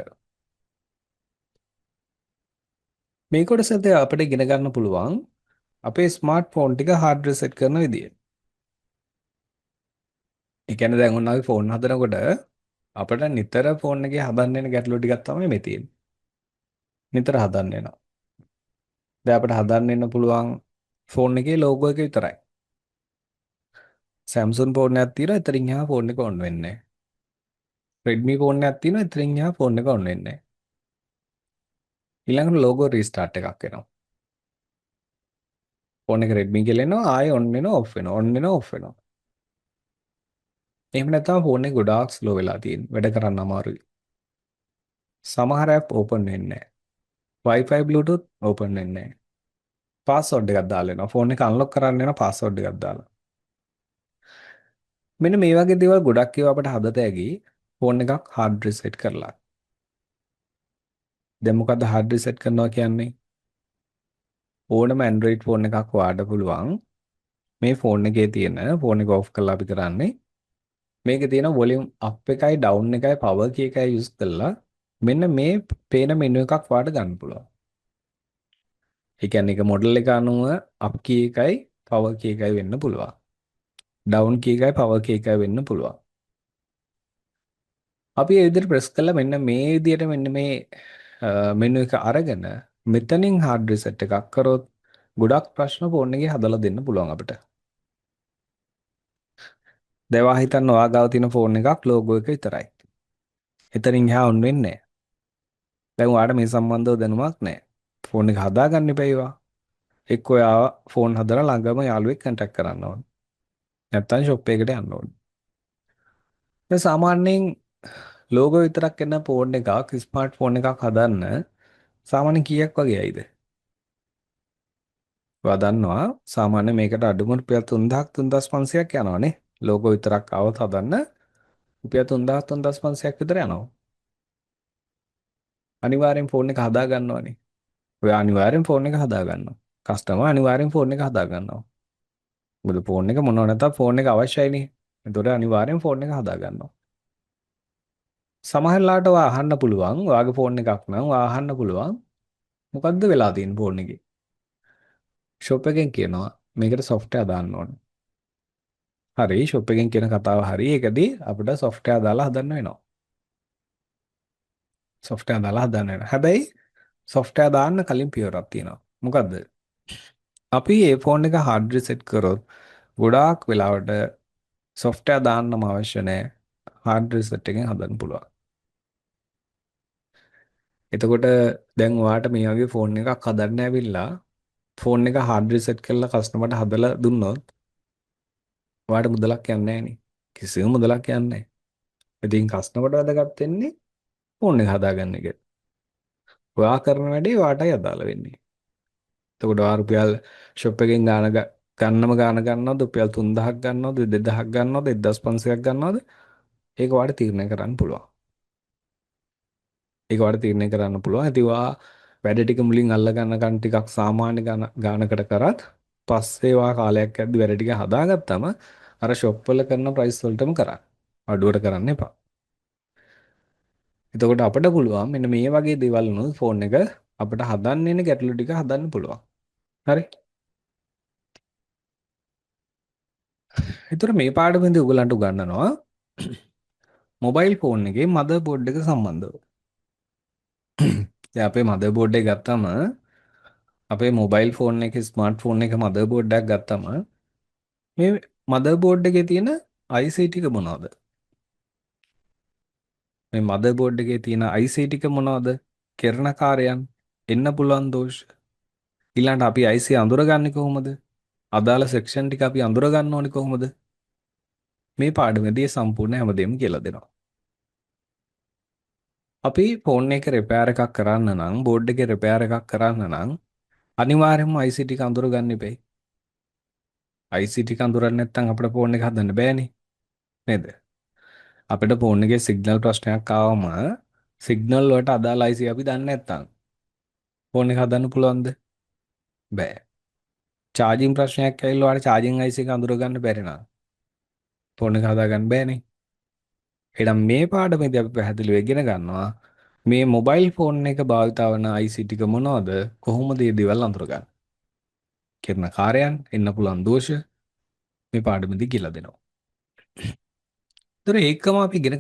මේ කොටසදී අපිට ඉගෙන ගන්න පුළුවන් අපේ ස්මාර්ට්ෆෝන් ටික හાર્ඩ් රීසෙට් කරන විදිය. ඒ කියන්නේ දැන් ඔන්න අපි ෆෝන් හදනකොට අපිට නිතර ෆෝන් එකේ හදන්න වෙන ගැටලු ටිකක් තමයි මේ තියෙන්නේ. නිතර හදන්න වෙනවා. දැන් අපිට හදන්න වෙන්න පුළුවන් ෆෝන් එකේ ලෝගෝ එක විතරයි. Samsung ෆෝන් එකක් තියෙනවා එතනින් එහා ෆෝන් එක ඔන් වෙන්නේ නැහැ. Redmi ෆෝන් එකක් තියෙනවා එතනින් එහා ෆෝන් එක ඔන් වෙන්නේ නැහැ. ඊළඟට ලෝගෝ රීස්ටාර්ට් එකක් වෙනවා. ෆෝන් එක Redmi කියලා එනවා ආයෙ ඔන් වෙනවා ඔෆ් වෙනවා ඔන් වෙනවා ඔෆ් වෙනවා. එහෙම නැත්නම් ෆෝන් එක ගොඩාක් ස්ලෝ වෙලා තියෙන. වැඩ කරන්න අමාරුයි. සමහර ඇප් ඕපන් වෙන්නේ නැහැ. Wi-Fi Bluetooth ඕපන් වෙන්නේ නැහැ. පාස්වර්ඩ් එකක් දාලා එනවා. ෆෝන් එක අන්ලොක් කරන්න යන පාස්වර්ඩ් එකක් දාලා. මෙන්න මේ වගේ දේවල් ගොඩක් ඒවා අපිට හදත හැකි ෆෝන් එකක් හાર્ඩ් රීසෙට් කරලා. දැන් මොකද්ද හાર્ඩ් රීසෙට් කරනවා කියන්නේ? ඕනම Android ෆෝන් එකක් වාඩ පුළුවන් මේ ෆෝන් එකේ තියෙන ෆෝන් එක ඔෆ් කරලා අපි කරන්නේ මේකේ තියෙන වොලියුම් අප් එකයි ඩවුන් එකයි පවර් කී එකයි යූස් කරලා මෙන්න මේ පේන මෙනු එකක් වාට ගන්න පුළුවන්. ඒ කියන්නේ ඒක මොඩල් එක අනුව අප් කී එකයි පවර් කී එකයි වෙන්න පුළුවන්. ඩවුන් කී එකයි පවර් කී එකයි වෙන්න පුළුවන්. අපි ඒ විදිහට ප්‍රෙස් කළා මෙන්න මේ විදිහට මෙන්න මේ මෙනු එක අරගෙන මෙතනින් hard reset එකක් කරොත් ගොඩක් ප්‍රශ්න ෆෝන් එකේ හදලා දෙන්න පුළුවන් අපිට. දේවා හිතන්න ඔයාගාව තියෙන ෆෝන් එකක් ලෝගෝ එක විතරයි. එතනින් එහා ඔන් වෙන්නේ නැහැ. දැන් ඔයාලට මේ සම්බන්ධව දැනුමක් නැහැ. ෆෝන් එක හදාගන්න එපා. එක්ක ඔයා ෆෝන් හදලා ළඟම යාළුවෙක් කන්ටැක්ට් කරන්න ඕන. නැත්නම් ෂොප් එකකට යන්න ඕන. දැන් සාමාන්‍යයෙන් ලෝගෝ විතරක් එන ෆෝන් එකක් ස්මාර්ට් ෆෝන් එකක් හදන්න සාමාන්‍ය කීයක් වගේ ඇයිද? ඔයා දන්නවා සාමාන්‍ය මේකට අඩුම රුපියල් 3000ක් 3500ක් යනවානේ. ලෝගෝ විතරක් આવත් හදන්න රුපියල් 3000 3500ක් විතර යනවා. අනිවාර්යෙන් ෆෝන් එක හදා ගන්නවනේ. ඔයා අනිවාර්යෙන් ෆෝන් එක හදා ගන්නවා. කස්ටමර් අනිවාර්යෙන් ෆෝන් එක හදා ගන්නවා. මොකද ෆෝන් එක මොනව නැතත් ෆෝන් එක අවශ්‍යයිනේ. ඒතකොට අනිවාර්යෙන් ෆෝන් එක හදා ගන්නවා. සමහරලාට ඔයා අහන්න පුළුවන් ඔයාගේ ෆෝන් එකක් නම් ඔයා අහන්න පුළුවන් මොකද්ද වෙලා තියෙන්නේ ෆෝන් එකේ? ෂොප් එකෙන් කියනවා මේකට software දාන්න ඕනේ. හරි ෂොප් එකෙන් කියන කතාව හරි. ඒකදී අපිට software දාලා හදන්න වෙනවා. software දාලා හදන්න වෙනවා. හැබැයි software දාන්න කලින් පියවරක් තියෙනවා. මොකද්ද? අපි මේ ෆෝන් එක hard reset කරොත් ගොඩාක් වෙලාවට software දාන්නම අවශ්‍ය නැහැ. hard reset එකෙන් හදන්න පුළුවන්. එතකොට දැන් ඔයාට මේ වගේ ෆෝන් එකක් හදන්න ඇවිල්ලා ෆෝන් එක hard reset කරලා කස්ටමර්ට හදලා දුන්නොත් ඔයාට මුදලක් යන්නේ නැහනේ. කිසිම මුදලක් යන්නේ නැහැ. ඉතින් කස්ටමර්ට වැදගත් වෙන්නේ ෆෝන් එක හදාගන්න එක. ඔයා කරන වැඩේ ඔයාටයි අදාළ වෙන්නේ. එතකොට ඔයා රුපියල් ෂොප් එකෙන් ගන්නම ගාන ගන්නවද රුපියල් 3000ක් ගන්නවද 2000ක් ගන්නවද 1500ක් ගන්නවද ඒක ඔයාට තීරණය කරන්න පුළුවන්. ඒක ඔයාට තීරණය කරන්න පුළුවන්. ඉතින් ඔයා වැඩ ටික මුලින් අල්ල ගන්නකන් ටිකක් සාමාන්‍ය ගානකට කරත් පස්සේ ඔයා කාලයක් යද්දි වැඩ ටික හදාගත්තම අර ෂොප් වල කරන ප්‍රයිස් වලටම කරන්න. අඩුවට කරන්න එපා. එතකොට අපිට පුළුවන් මෙන්න මේ වගේ දේවල් උනොත් ෆෝන් එක අපිට හදන්න එන ගැටලු ටික හදන්න පුළුවන්. හරි. ඒතර මේ පාඩමෙන්දී ඔයගලන්ට උගන්වනවා මොබයිල් ෆෝන් එකේ මදර් බෝඩ් එක සම්බන්ධව. දැන් අපේ මදර් බෝඩ් එක ගත්තම අපේ මොබයිල් ෆෝන් එකේ ස්මාර්ට් ෆෝන් එකේ මදර් බෝඩ් එකක් ගත්තම මේ මදර් බෝඩ් එකේ තියෙන IC ටික මොනවද? මේ මදර් බෝඩ් එකේ තියෙන IC ටික මොනවද? කෙරණ කාර්යයන් එන්න පුළුවන් දෝෂ. ඊළඟට අපි IC අඳුරගන්නේ කොහොමද? අදාළ සෙක්ෂන් ටික අපි අඳුර ගන්න ඕනේ කොහොමද? මේ පාඩමේදී සම්පූර්ණ හැමදේම කියලා දෙනවා. අපි ෆෝන් එක රිපෙයාර් එකක් කරන්න නම් බෝඩ් එකේ රිපෙයාර් එකක් කරන්න නම් අනිවාර්යයෙන්ම IC ටික අඳුර ගන්න ඉබේ. IC ටික අඳුරන්නේ නැත්නම් අපිට ෆෝන් එක හදන්න බෑනේ. නේද? අපිට ෆෝන් එකේ සිග්නල් ප්‍රශ්නයක් ආවම සිග්නල් වලට අදාළ IC අපි දන්නේ නැත්නම් ෆෝන් එක හදන්න පුළුවන්ද? බෑ. චාර්ජින් ප්‍රශ්නයක් ඇවිල්ලා ඔයාලට චාර්ජින් IC එක අඳුර ගන්න බැරි නම් ෆෝන් එක හදාගන්න බෑනේ. එහෙනම් මේ පාඩමේදී අපි පැහැදිලිව ඉගෙන ගන්නවා මේ මොබයිල් ෆෝන් එක භාවිතා වන IC ටික මොනවද? කොහොමද මේ දේවල් අඳුරගන්නේ? කරන කාර්යයන් එන්න පුළුවන් දෝෂ මේ පාඩමේදී කියලා දෙනවා. ඒතර ඒකම අපි ඉගෙන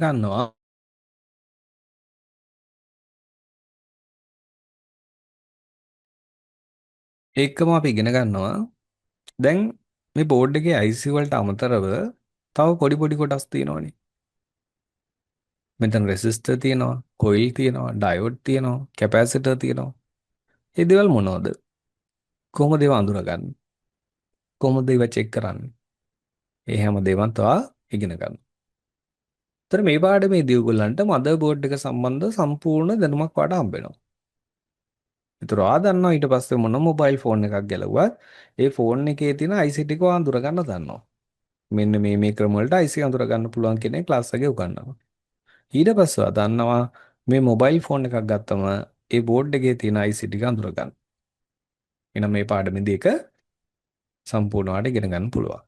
ගන්නවා දැන් මේ බෝඩ් එකේ IC වලට අමතරව තව පොඩි පොඩි කොටස් තියෙනවනේ. මෙතන රෙසිස්ටර් තියෙනවා, කොයිල් තියෙනවා, ඩයෝඩ් තියෙනවා, කැපැසිටර් තියෙනවා. මේ දේවල් මොනවද? කොහොමද ඒවා අඳුරගන්නේ? කොහොමද ඒවා චෙක් කරන්නේ? ඒ හැම දේවල් තවා ඉගෙන ගන්න. ඒතර මේ පාඩමේදී ඔයගොල්ලන්ට මදර් බෝඩ් එක සම්බන්ධ සම්පූර්ණ දැනුමක් වාට හම්බ වෙනවා. ඒතර ඔයා දන්නවා ඊට පස්සේ මොන මොබයිල් ෆෝන් එකක් ගැලවුවත් ඒ ෆෝන් එකේ තියෙන IC ටික ඔයා අඳුර ගන්න දන්නවා. මෙන්න මේ ක්‍රම වලට IC අඳුර ගන්න පුළුවන් කෙනෙක් ක්ලාස් එකේ උගන්වනවා. ඊට පස්සේ ඔයා දන්නවා මේ මොබයිල් ෆෝන් එකක් ගත්තම ඒ බෝඩ් එකේ තියෙන IC ටික අඳුර ගන්න. එහෙනම් මේ පාඩමේදී එක සම්පූර්ණවට ඉගෙන ගන්න පුළුවන්.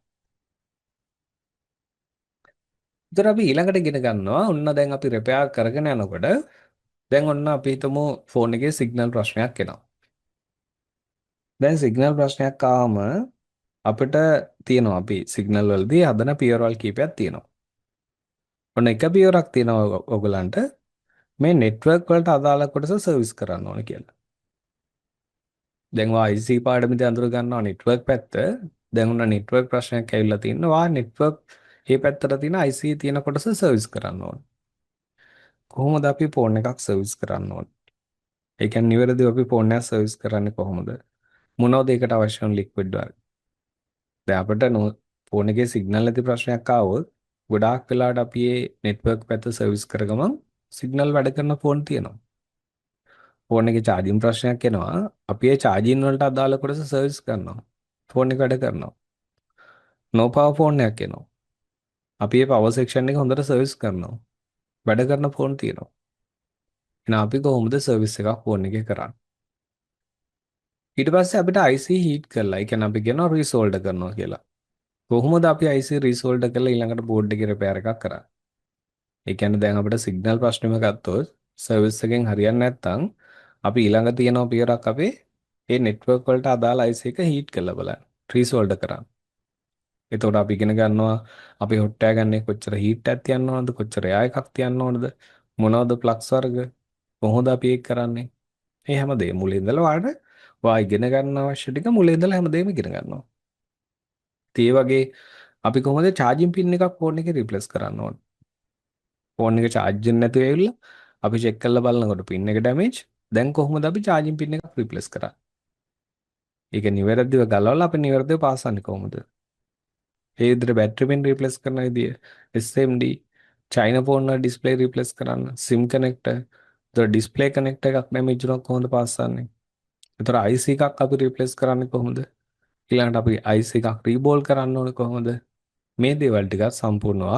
ඉතින් අපි ඊළඟට ඉගෙන ගන්නවා ඔන්න දැන් අපි රිපෙයාර් කරගෙන යනකොට දැන් ඔන්න අපි හිතමු ෆෝන් එකේ සිග්නල් ප්‍රශ්නයක් එනවා. දැන් සිග්නල් ප්‍රශ්නයක් ආවම අපිට තියෙනවා අපි සිග්නල් වලදී හදන පියවරල් කීපයක් තියෙනවා. ඔන්න එක පියවරක් තියෙනවා ඔයගලන්ට මේ නෙට්වර්ක් වලට අදාළ කොටස සර්විස් කරන්න ඕන කියලා. දැන් ඔයා IC පාඩමේදී අඳුර ගන්නවා නෙට්වර්ක් පැත්ත. දැන් ඔන්න නෙට්වර්ක් ප්‍රශ්නයක් ඇවිල්ලා තිනවා. නෙට්වර්ක් මේ පැත්තට තියෙන IC තියෙන කොටස සර්විස් කරන්න ඕන. කොහොමද අපි ෆෝන් එකක් සර්විස් කරන්න ඕන? ඒ කියන්නේ නිවැරදිව අපි ෆෝන් එකක් සර්විස් කරන්නේ කොහොමද? මොනවද ඒකට අවශ්‍ය වන ලික්විඩ් වර්ග? දැන් අපිට ෆෝන් එකේ සිග්නල් නැති ප්‍රශ්නයක් ආවොත් ගොඩාක් වෙලාවට අපි මේ නෙට්වර්ක් පැත්ත සර්විස් කරගමන් සිග්නල් වැඩ කරන ෆෝන් තියෙනවා. ෆෝන් එකේ charging ප්‍රශ්නයක් එනවා. අපි ඒ charging වලට අදාළ කොටස සර්විස් කරනවා. ෆෝන් එක වැඩ කරනවා. no power ෆෝන් එකක් එනවා. අපි ඒ power section එක හොඳට සර්විස් කරනවා. වැඩ කරන ෆෝන් තියෙනවා. එහෙනම් අපි කොහොමද සර්විස් එකක් ෆෝන් එකේ කරන්නේ? ඊට පස්සේ අපිට IC හීට් කරලා, ඒ කියන්නේ අපි කියනවා රීසෝල්ඩර් කරනවා කියලා. කොහොමද අපි IC රීසෝල්ඩර් කරලා ඊළඟට බෝඩ් එකේ රිපෙයාර් එකක් කරන්නේ? ඒ කියන්නේ දැන් අපිට සිග්නල් ප්‍රශ්නෙම ගත්තොත් සර්විස් එකෙන් හරියන්නේ නැත්නම් අපි ඊළඟ තියෙන පියවරක් අපේ ඒ නෙට්වර්ක් වලට අදාළ IC එක හීට් කරලා බලන්න. රීසෝල්ඩර් කරන්න. එතකොට අපි ඉගෙන ගන්නවා අපි හොට් එක ගන්නේ කොච්චර හීට් එකක් තියන්න ඕනද, කොච්චර එයා එකක් තියන්න ඕනද, මොනවද ප්ලග්ස් වර්ග, කොහොමද අපි ඒක කරන්නේ? මේ හැමදේම මුලින් ඉඳලා ඔයා ඉගෙන ගන්න අවශ්‍ය ටික මුලින් ඉඳලා හැමදේම ඉගෙන ගන්නවා. ඒ වගේ අපි කොහොමද charging pin එකක් ෆෝන් එකේ රිප්ලේස් කරන්න ඕන? ෆෝන් එක charge වෙන්නේ නැතුව ඇවිල්ලා අපි check කරලා බලනකොට pin එක damage. දැන් කොහොමද අපි charging pin එකක් රිප්ලේස් කරන්නේ? ඒක නිවැරදිව ගලවලා අපි නිවැරදිව පාසන්නේ කොහොමද? ඒ විදිහට බැටරි පින් රිප්ලේස් කරන විදිය, SMD, China phone වල display රිප්ලේස් කරන්න, SIM connector, ඒතර display connector එකක් damage වුණොත් කොහොමද පාසන්නේ? ඒතර IC එකක් අපි රිප්ලේස් කරන්නේ කොහොමද? ඊළඟට අපි IC එකක් රීබෝල් කරන්න ඕනේ කොහොමද? මේ දේවල් ටික සම්පූර්ණව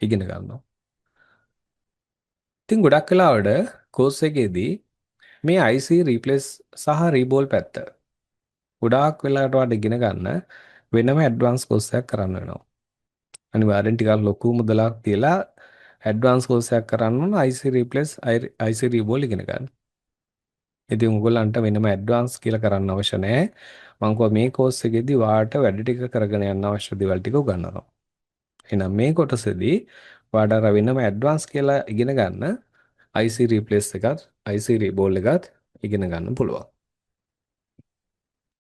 ඉගෙන ගන්නවා. ඉතින් ගොඩක් වෙලාවට කෝස් එකේදී මේ IC රීප්ලේස් සහ රීබෝල් පැත්ත ගොඩාක් වෙලාවට වඩා ඉගෙන ගන්න වෙනම ඇඩ්වාන්ස් කෝස් එකක් කරන්න වෙනවා. අනිවාර්යෙන් ටිකක් ලොකු මුදලක් තියලා ඇඩ්වාන්ස් කෝස් එකක් කරන්න ඕන IC රීප්ලේස් IC රීබෝල් ඉගෙන ගන්න. ඉතින් උගලන්ට වෙනම ඇඩ්වාන්ස් කියලා කරන්න අවශ්‍ය නැහැ. මම කිව්වා මේ කෝස් එකේදී වාට වැඩ ටික කරගෙන යන්න අවශ්‍ය දේවල් ටික උගන්වනවා. එහෙනම් මේ කොටසේදී වාට අර වෙනම ඇඩ්වාන්ස් කියලා ඉගෙන ගන්න IC රීප්ලේස් එකත් IC රීබෝල් එකත් ඉගෙන ගන්න පුළුවන්.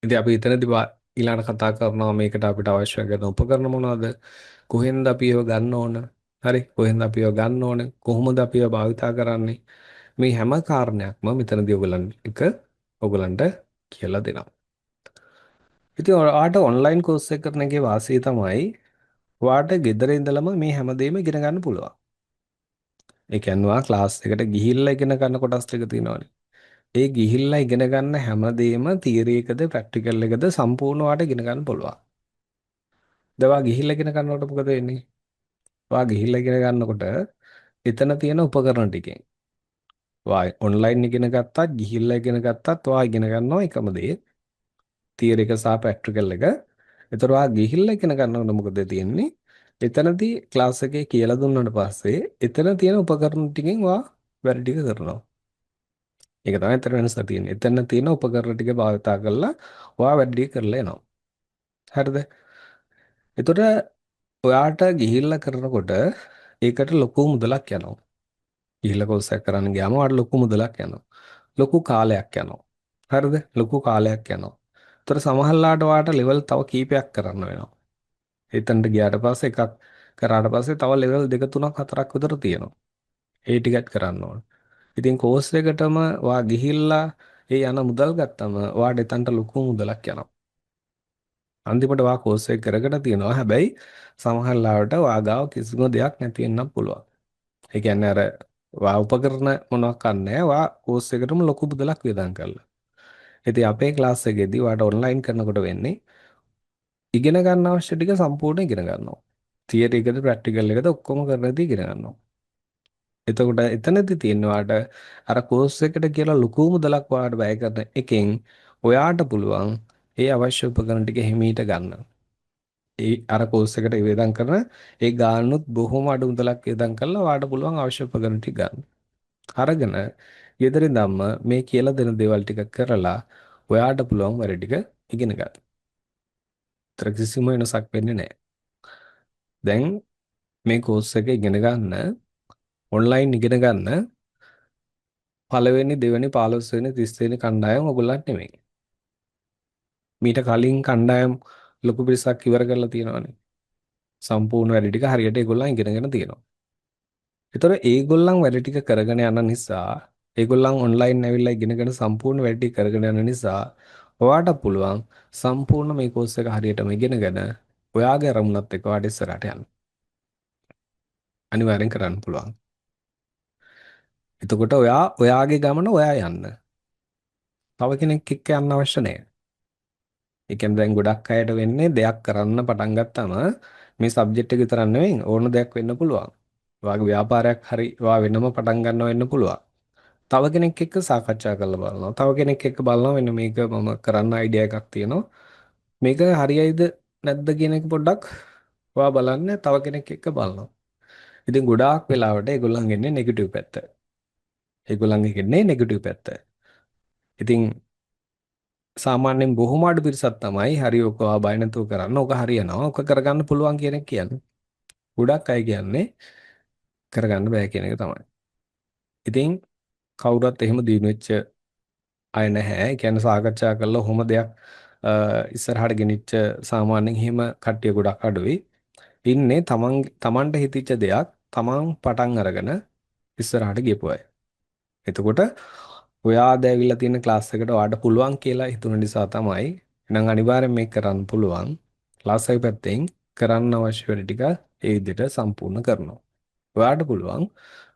ඉතින් අපි එතනදී ඊළඟ කතා කරනවා මේකට අපිට අවශ්‍ය කරන උපකරණ මොනවද? කොහෙන්ද අපි ඒව ගන්න ඕන? හරි කොහෙන්ද අපි ඒව ගන්න ඕන? කොහොමද අපි ඒව භාවිතා කරන්නේ? මේ හැම කාරණයක්ම මෙතනදී ඔයගලන්ට කියලා දෙනවා. ඉතින් ඔයාට ඔන්ලයින් කෝස් එක කරන එකේ වාසිය තමයි ඔයාට ගෙදර ඉඳලම මේ හැමදේම ඉගෙන ගන්න පුළුවන්. ඒ කියන්නේ ඔයා ක්ලාස් එකට ගිහිල්ලා ඉගෙන ගන්න කොටස් ටික තියෙනවානේ. ඒ ගිහිල්ලා ඉගෙන ගන්න හැමදේම තියරි එකද ප්‍රැක්ටිකල් එකද සම්පූර්ණ ඔයාට ඉගෙන ගන්න පුළුවන්. දැන් ඔයා ගිහිල්ලා ඉගෙන ගන්නකොට මොකද වෙන්නේ? ඔයා ගිහිල්ලා ඉගෙන ගන්නකොට එතන තියෙන උපකරණ ටිකෙන් ඔයා ඔන්ලයින් ඉගෙන ගත්තත් ගිහිල්ලා ඉගෙන ගත්තත් ඔයා ඉගෙන ගන්නවා එකම දේ. තියරි එක සහ ප්‍රැක්ටිකල් එක. ඒතර ඔයා ගිහිල්ලා ඉගෙන ගන්නකොට මොකද තියෙන්නේ? එතනදී ක්ලාස් එකේ කියලා දුන්නාට පස්සේ එතන තියෙන උපකරණ ටිකෙන් ඔයා වැඩ ටික කරනවා. ඒක තමයි එතන වෙනස තියෙන්නේ. එතන තියෙන උපකරණ ටික භාවිතා කරලා ඔයා වැඩ ටික කරලා එනවා. හරිද? එතකොට ඔයාට ගිහිල්ලා කරනකොට ඒකට ලොකු මුදලක් යනවා. ගිහිල්ලා කෝස් එක කරන්න ගියාම ඔයාට ලොකු මුදලක් යනවා. ලොකු කාලයක් යනවා. හරිද? ලොකු කාලයක් යනවා. ඒතර සමහරලාට ඔයාට ලෙවල් තව කීපයක් කරන්න වෙනවා. එතනට ගියාට පස්සේ එකක් කරාට පස්සේ තව ලෙවල් 2 3ක් 4ක් විතර තියෙනවා. ඒ ටිකත් කරන්න ඕන. ඉතින් කෝස් එකටම ඔයා ගිහිල්ලා ඒ යන මුදල් ගත්තම ඔයාට එතනට ලොකු මුදලක් යනවා. අන්තිමට ඔයා කෝස් එක කරගෙන තියෙනවා. හැබැයි සමහර ලාවට ඔයා ගාව කිසිම දෙයක් නැති වෙන්නත් පුළුවන්. ඒ කියන්නේ අර ඔයා උපකරණ මොනවක් නැහැ. ඔයා කෝස් එකටම ලොකු මුදලක් වියදම් කරලා. ඉතින් අපේ ක්ලාස් එකේදී ඔයාලට ඔන්ලයින් කරනකොට වෙන්නේ ඉගෙන ගන්න අවශ්‍ය ටික සම්පූර්ණ ඉගෙන ගන්නවා. තියරි එකද ප්‍රැක්ටිකල් එකද ඔක්කොම කරලා ඉගෙන ගන්නවා. එතකොට එතනදී තියෙනවාට අර කෝස් එකට කියලා ලොකු මුදලක් ඔයාලට වැය කරන එකෙන් ඔයාට පුළුවන් ඒ අවශ්‍ය උපකරණ ටික හිමීට ගන්න. ඒ අර කෝස් එකට වේදම් කරන ඒ ගානුත් බොහොම අඩු මුදලක් වේදම් කරලා ඔයාට පුළුවන් අවශ්‍ය උපකරණ ටික ගන්න. අරගෙන ගෙදරින් ධම්ම මේ කියලා දෙන දේවල් ටික කරලා ඔයාට පුළුවන් වැඩ ටික ඉගෙන ගන්න. ඒතර කිසිම වෙනසක් වෙන්නේ නැහැ. දැන් මේ කෝස් එක ඉගෙන ගන්න ඔන්ලයින් ඉගෙන ගන්න පළවෙනි දෙවෙනි 15 වෙනි 30 වෙනි කණ්ඩායම ඔයගොල්ලන්ට නෙමෙයි. මීට කලින් කණ්ඩායම් ලොකු පිරිසක් ඉවර කරලා තියෙනවානේ. සම්පූර්ණ වැඩ ටික හරියට ඒගොල්ලන් ඉගෙනගෙන තියෙනවා. ඒතර ඒගොල්ලන් වැඩ ටික කරගෙන යන නිසා ඒගොල්ලන් ඔන්ලයින් ඇවිල්ලා ඉගෙනගෙන සම්පූර්ණ වැඩ ටික කරගෙන යන නිසා ඔයාට පුළුවන් සම්පූර්ණ මේ කෝස් එක හරියටම ඉගෙනගෙන ඔයාගේ අරමුණත් එක්ක ඔයාට ඉස්සරහට යන්න. අනිවාර්යෙන් කරන්න පුළුවන්. එතකොට ඔයාගේ ගමන ඔයා යන්න. තව කෙනෙක් එක්ක යන්න අවශ්‍ය නැහැ. ඒ කියන්නේ දැන් ගොඩක් අයට වෙන්නේ දෙයක් කරන්න පටන් ගත්තාම මේ සබ්ජෙක්ට් එක විතරක් නෙවෙයි ඕන දෙයක් වෙන්න පුළුවන්. ඔයාගේ ව්‍යාපාරයක් හරි ඔයා වෙනම පටන් ගන්නවා වෙන්න පුළුවන්. තව කෙනෙක් එක්ක සාකච්ඡා කරලා බලනවා. තව කෙනෙක් එක්ක බලනවා වෙන මේක මම කරන්න අයිඩියා එකක් තියෙනවා. මේක හරියයිද නැද්ද කියන එක පොඩ්ඩක් ඔයා බලන්න තව කෙනෙක් එක්ක බලනවා. ඉතින් ගොඩාක් වෙලාවට ඒගොල්ලන් එන්නේ නෙගටිව් පැත්ත. ඒගොල්ලන්ගේ එන්නේ නෙගටිව් පැත්ත. ඉතින් සාමාන්‍යයෙන් බොහොම අඩු පිරිසක් තමයි හරි ඔක ඔයා බය නැතුව කරන්න. ඔක හරියනවා. ඔක කරගන්න පුළුවන් කියන එක කියන්නේ. ගොඩක් අය කියන්නේ කරගන්න බෑ කියන එක තමයි. ඉතින් කවුරුත් එහෙම දිනු වෙච්ච අය නැහැ. ඒ කියන්නේ සාකච්ඡා කරලා ඔහොම දෙයක් ඉස්සරහට ගෙනිච්ච සාමාන්‍යයෙන් එහෙම කට්ටිය ගොඩක් අඩුයි. ඉන්නේ තමන්ට හිතිච්ච දෙයක් තමන් පටන් අරගෙන ඉස්සරහට ගියපු අය. එතකොට ඔයා දැවිලා තියෙන ක්ලාස් එකට ඔයාට පුළුවන් කියලා හිතුන නිසා තමයි එහෙනම් අනිවාර්යෙන් මේක කරන්න පුළුවන්. ක්ලාස් එක පැත්තෙන් කරන්න අවශ්‍ය වැඩ ටික ඒ විදිහට සම්පූර්ණ කරනවා. ඔයාට පුළුවන්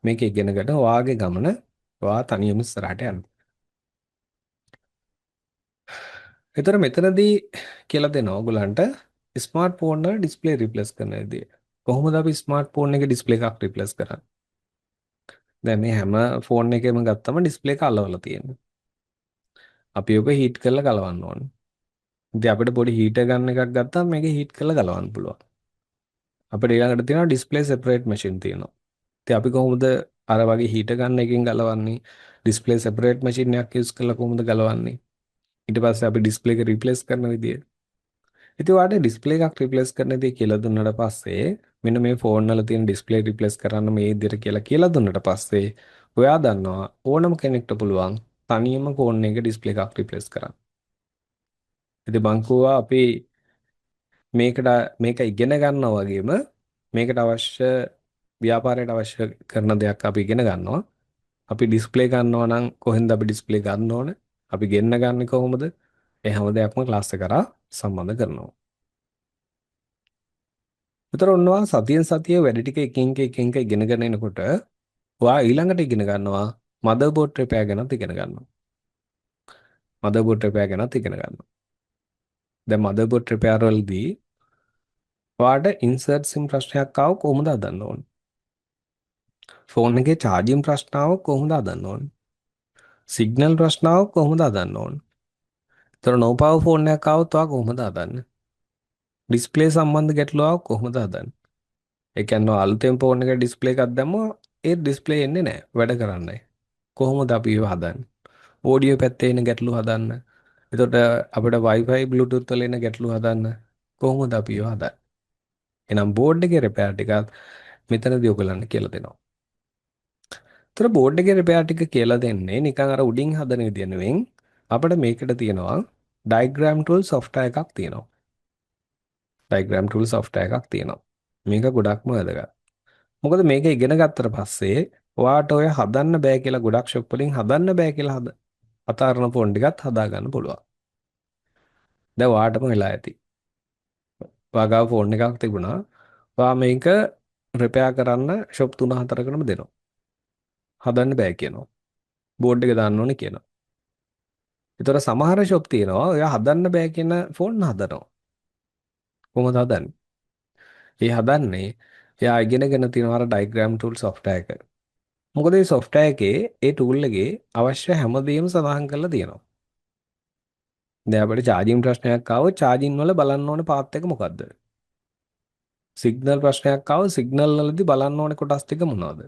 මේක ඉගෙනගෙන ඔයාගේ ගමන ඔයා තනියම ඉස්සරහට යන්න. ඒතර මෙතනදී කියලා දෙනවා ඔයගලන්ට ස්මාර්ට් ෆෝන් වල ඩිස්ප්ලේ රිප්ලේස් කරන විදිය. කොහොමද අපි ස්මාර්ට් ෆෝන් එකේ ඩිස්ප්ලේ එකක් රිප්ලේස් කරන්නේ? දැන් මේ හැම ෆෝන් එකේම ගත්තම ඩිස්ප්ලේ එක අලවලා තියෙනවා. අපි ඔක හීට් කරලා ගලවන්න ඕනේ. ඉතින් අපිට පොඩි හීටර් ගන්න එකක් ගත්තාම මේක හීට් කරලා ගලවන්න පුළුවන්. අපිට ඊළඟට තියෙනවා ඩිස්ප්ලේ සෙපරේට් මැෂින් තියෙනවා. ඉතින් අපි කොහොමද අර වගේ හීටර් ගන්න එකකින් ගලවන්නේ? ඩිස්ප්ලේ සෙපරේට් මැෂින් එකක් යූස් කරලා කොහොමද ගලවන්නේ? ඊට පස්සේ අපි ඩිස්ප්ලේ එක රිප්ලේස් කරන විදිය. ඉතින් ඔයාලට ඩිස්ප්ලේ එකක් රිප්ලේස් කරන දේ කියලා දුන්නාට පස්සේ මෙන්න මේ ෆෝන් වල තියෙන ඩිස්ප්ලේ රිප්ලේස් කරන්න මේ විදිහට කියලා දුන්නාට පස්සේ ඔයා දන්නවා ඕනම කෙනෙක්ට පුළුවන් තනියම ෆෝන් එකේ ඩිස්ප්ලේ එකක් රිප්ලේස් කරන්න. ඉතින් මං කිව්වා අපි මේකට මේක ඉගෙන ගන්නවා වගේම මේකට අවශ්‍ය ව්‍යාපාරයට අවශ්‍ය කරන දෙයක් අපි ඉගෙන ගන්නවා. අපි ඩිස්ප්ලේ ගන්නවා නම් කොහෙන්ද අපි ඩිස්ප්ලේ ගන්න ඕන? අපි ගෙන්න ගන්නේ කොහොමද? ඒ හැම දෙයක්ම ක්ලාස් එක කරා සම්බන්ධ කරනවා. ඒතර ඔන්නවා සතියෙන් සතිය වැඩ ටික එකින් එක ඉගෙනගෙන එනකොට ඔයා ඊළඟට ඉගෙන ගන්නවා මදර්බෝඩ් රිපෙයාර් ගැනත් ඉගෙන ගන්නවා. මදර්බෝඩ් රිපෙයාර් ගැනත් ඉගෙන ගන්නවා. දැන් මදර්බෝඩ් රිපෙයාර් වලදී ඔයාට ඉන්සර්ට් සිම් ප්‍රශ්නයක් ආව කොහොමද හදන්න ඕන? ෆෝන් එකේ charging ප්‍රශ්න ආව කොහොමද හදන්න ඕන? සිග්නල් ප්‍රශ්න ආව කොහොමද හදන්න ඕන? ඒතර no power ෆෝන් එකක් ආවොත් ඔයා කොහොමද හදන්නේ? ඩිස්ප්ලේ සම්බන්ධ ගැටලුව ආව කොහොමද හදන්නේ? ඒ කියන්නේ අලුතෙන් ෆෝන් එකට ඩිස්ප්ලේ එකක් දැම්මම ඒ ඩිස්ප්ලේ එන්නේ නැහැ වැඩ කරන්නේ. කොහොමද අපි ඒව හදන්නේ? ඕඩියෝ පැත්තේ එන ගැටලු හදන්න. එතකොට අපිට Wi-Fi Bluetooth වල එන ගැටලු හදන්න. කොහොමද අපි ඒව හදන්නේ? එහෙනම් බෝඩ් එකේ රිපෙයාර් ටිකත් මෙතනදී ඔයගලන්ට කියලා දෙනවා. ඒතර බෝඩ් එකේ රිපෙයාර් ටික කියලා දෙන්නේ නිකන් අර උඩින් හදන විදිය නෙවෙයි. අපිට මේකට තියෙනවා diagram tool software එකක් තියෙනවා. diagram tool software එකක් තියෙනවා. මේක ගොඩක්ම වැදගත්. මොකද මේක ඉගෙන ගත්තට පස්සේ ඔයාට ඔය හදන්න බෑ කියලා ගොඩක් ෂොප් වලින් හදන්න බෑ කියලා අතාරන ෆෝන් ටිකත් හදා ගන්න පුළුවන්. දැන් ඔයාටම වෙලා ඇති. ඔයාගාව ෆෝන් එකක් තිබුණා. ඔයා මේක රිපෙයාර් කරන්න ෂොප් 3-4කටම දෙනවා. හදන්න බෑ කියනවා. බෝඩ් එක දාන්න ඕනේ කියනවා. ඒතර සමහර ෂොප් තියෙනවා ඔයා හදන්න බෑ කියන ෆෝන් හදනවා. කොහොමද හදන්නේ? ඒ හදන්නේ එයා ඉගෙනගෙන තියෙනවා අර ඩයග්‍රෑම් ටූල් software එක. මොකද මේ software එකේ ඒ tool එකේ අවශ්‍ය හැමදේම සඳහන් කරලා තියෙනවා. දැන් අපිට charging ප්‍රශ්නයක් ආවොත් charging වල බලන්න ඕනේ පාත් එක මොකද්ද? සිග්නල් ප්‍රශ්නයක් ආවොත් සිග්නල් වලදී බලන්න ඕනේ කොටස් ටික මොනවද?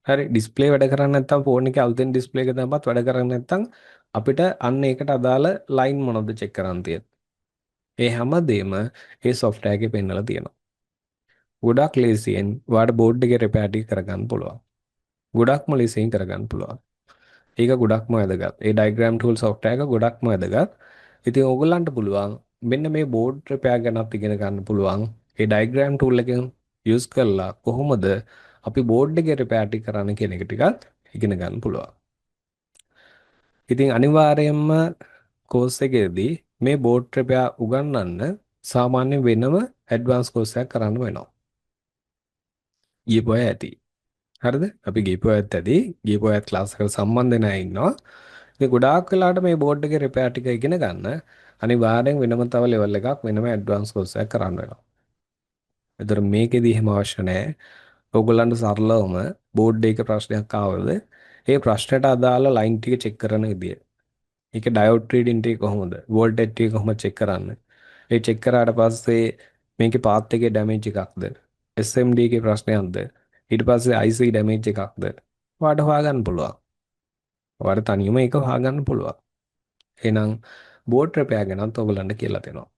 හරි ඩිස්ප්ලේ වැඩ කරන්නේ නැත්නම් ෆෝන් එකේ අලුතෙන් ඩිස්ප්ලේ එක දැම්මත් වැඩ කරන්නේ නැත්නම් අපිට අන්න ඒකට අදාළ ලයින් මොනවද චෙක් කරන්න තියෙන්නේ. ඒ හැමදේම ඒ software එකේ පෙන්නලා තියෙනවා. ගොඩක් ලේසියෙන් ඔයාලට බෝඩ් එකේ රිපෙයාර් ටික කරගන්න පුළුවන්. ගොඩක්ම ලේසියෙන් කරගන්න පුළුවන්. ඒක ගොඩක්ම වැදගත්. ඒ ඩයග්‍රෑම් ටූල් software එක ගොඩක්ම වැදගත්. ඉතින් ඕගොල්ලන්ට පුළුවන් මෙන්න මේ බෝඩ් රිපෙයාර් ගැනත් ඉගෙන ගන්න පුළුවන්. ඒ ඩයග්‍රෑම් ටූල් එකෙන් යූස් කරලා කොහොමද අපි බෝඩ් එකේ රිපෙයාර් ටික කරන්න කියන එක ටිකත් ඉගෙන ගන්න පුළුවන්. ඉතින් අනිවාර්යයෙන්ම කෝස් එකේදී මේ බෝඩ් රිපෙයාර් උගන්වන්න සාමාන්‍ය වෙනම ඇඩ්වාන්ස් කෝස් එකක් කරන්න වෙනවා. ඊපොය ඇති. හරිද? අපි ගිහපු අයත් ඇති. ගිහපු අයත් ක්ලාස් එකට සම්බන්ධ නැහැ ඉන්නවා. ඉතින් ගොඩාක් වෙලාවට මේ බෝඩ් එකේ රිපෙයාර් ටික ඉගෙන ගන්න අනිවාර්යෙන් වෙනම තව ලෙවල් එකක් වෙනම ඇඩ්වාන්ස් කෝස් එකක් කරන්න වෙනවා. ඒතර මේකෙදි එහෙම අවශ්‍ය නැහැ. ඕගොල්ලන්ට සරලවම බෝඩ් එකේ ප්‍රශ්නයක් ආවද ඒ ප්‍රශ්නට අදාළ ලයින් ටික චෙක් කරන විදිය. ඒක ඩයෝඩ් රීඩින් ටික කොහොමද? වෝල්ටේජ් ටික කොහොමද චෙක් කරන්නේ? ඒ චෙක් කරාට පස්සේ මේකේ පාත් එකේ ඩැමේජ් එකක්ද? SMD එකේ ප්‍රශ්නයක්ද? ඊට පස්සේ IC ඩැමේජ් එකක්ද? ඔයාලට හොයාගන්න පුළුවන්. ඔයාලට තනියම ඒක හොයාගන්න පුළුවන්. එහෙනම් බෝඩ් රිපෙයාර් ගැනත් ඔයගලන්ට කියලා දෙනවා.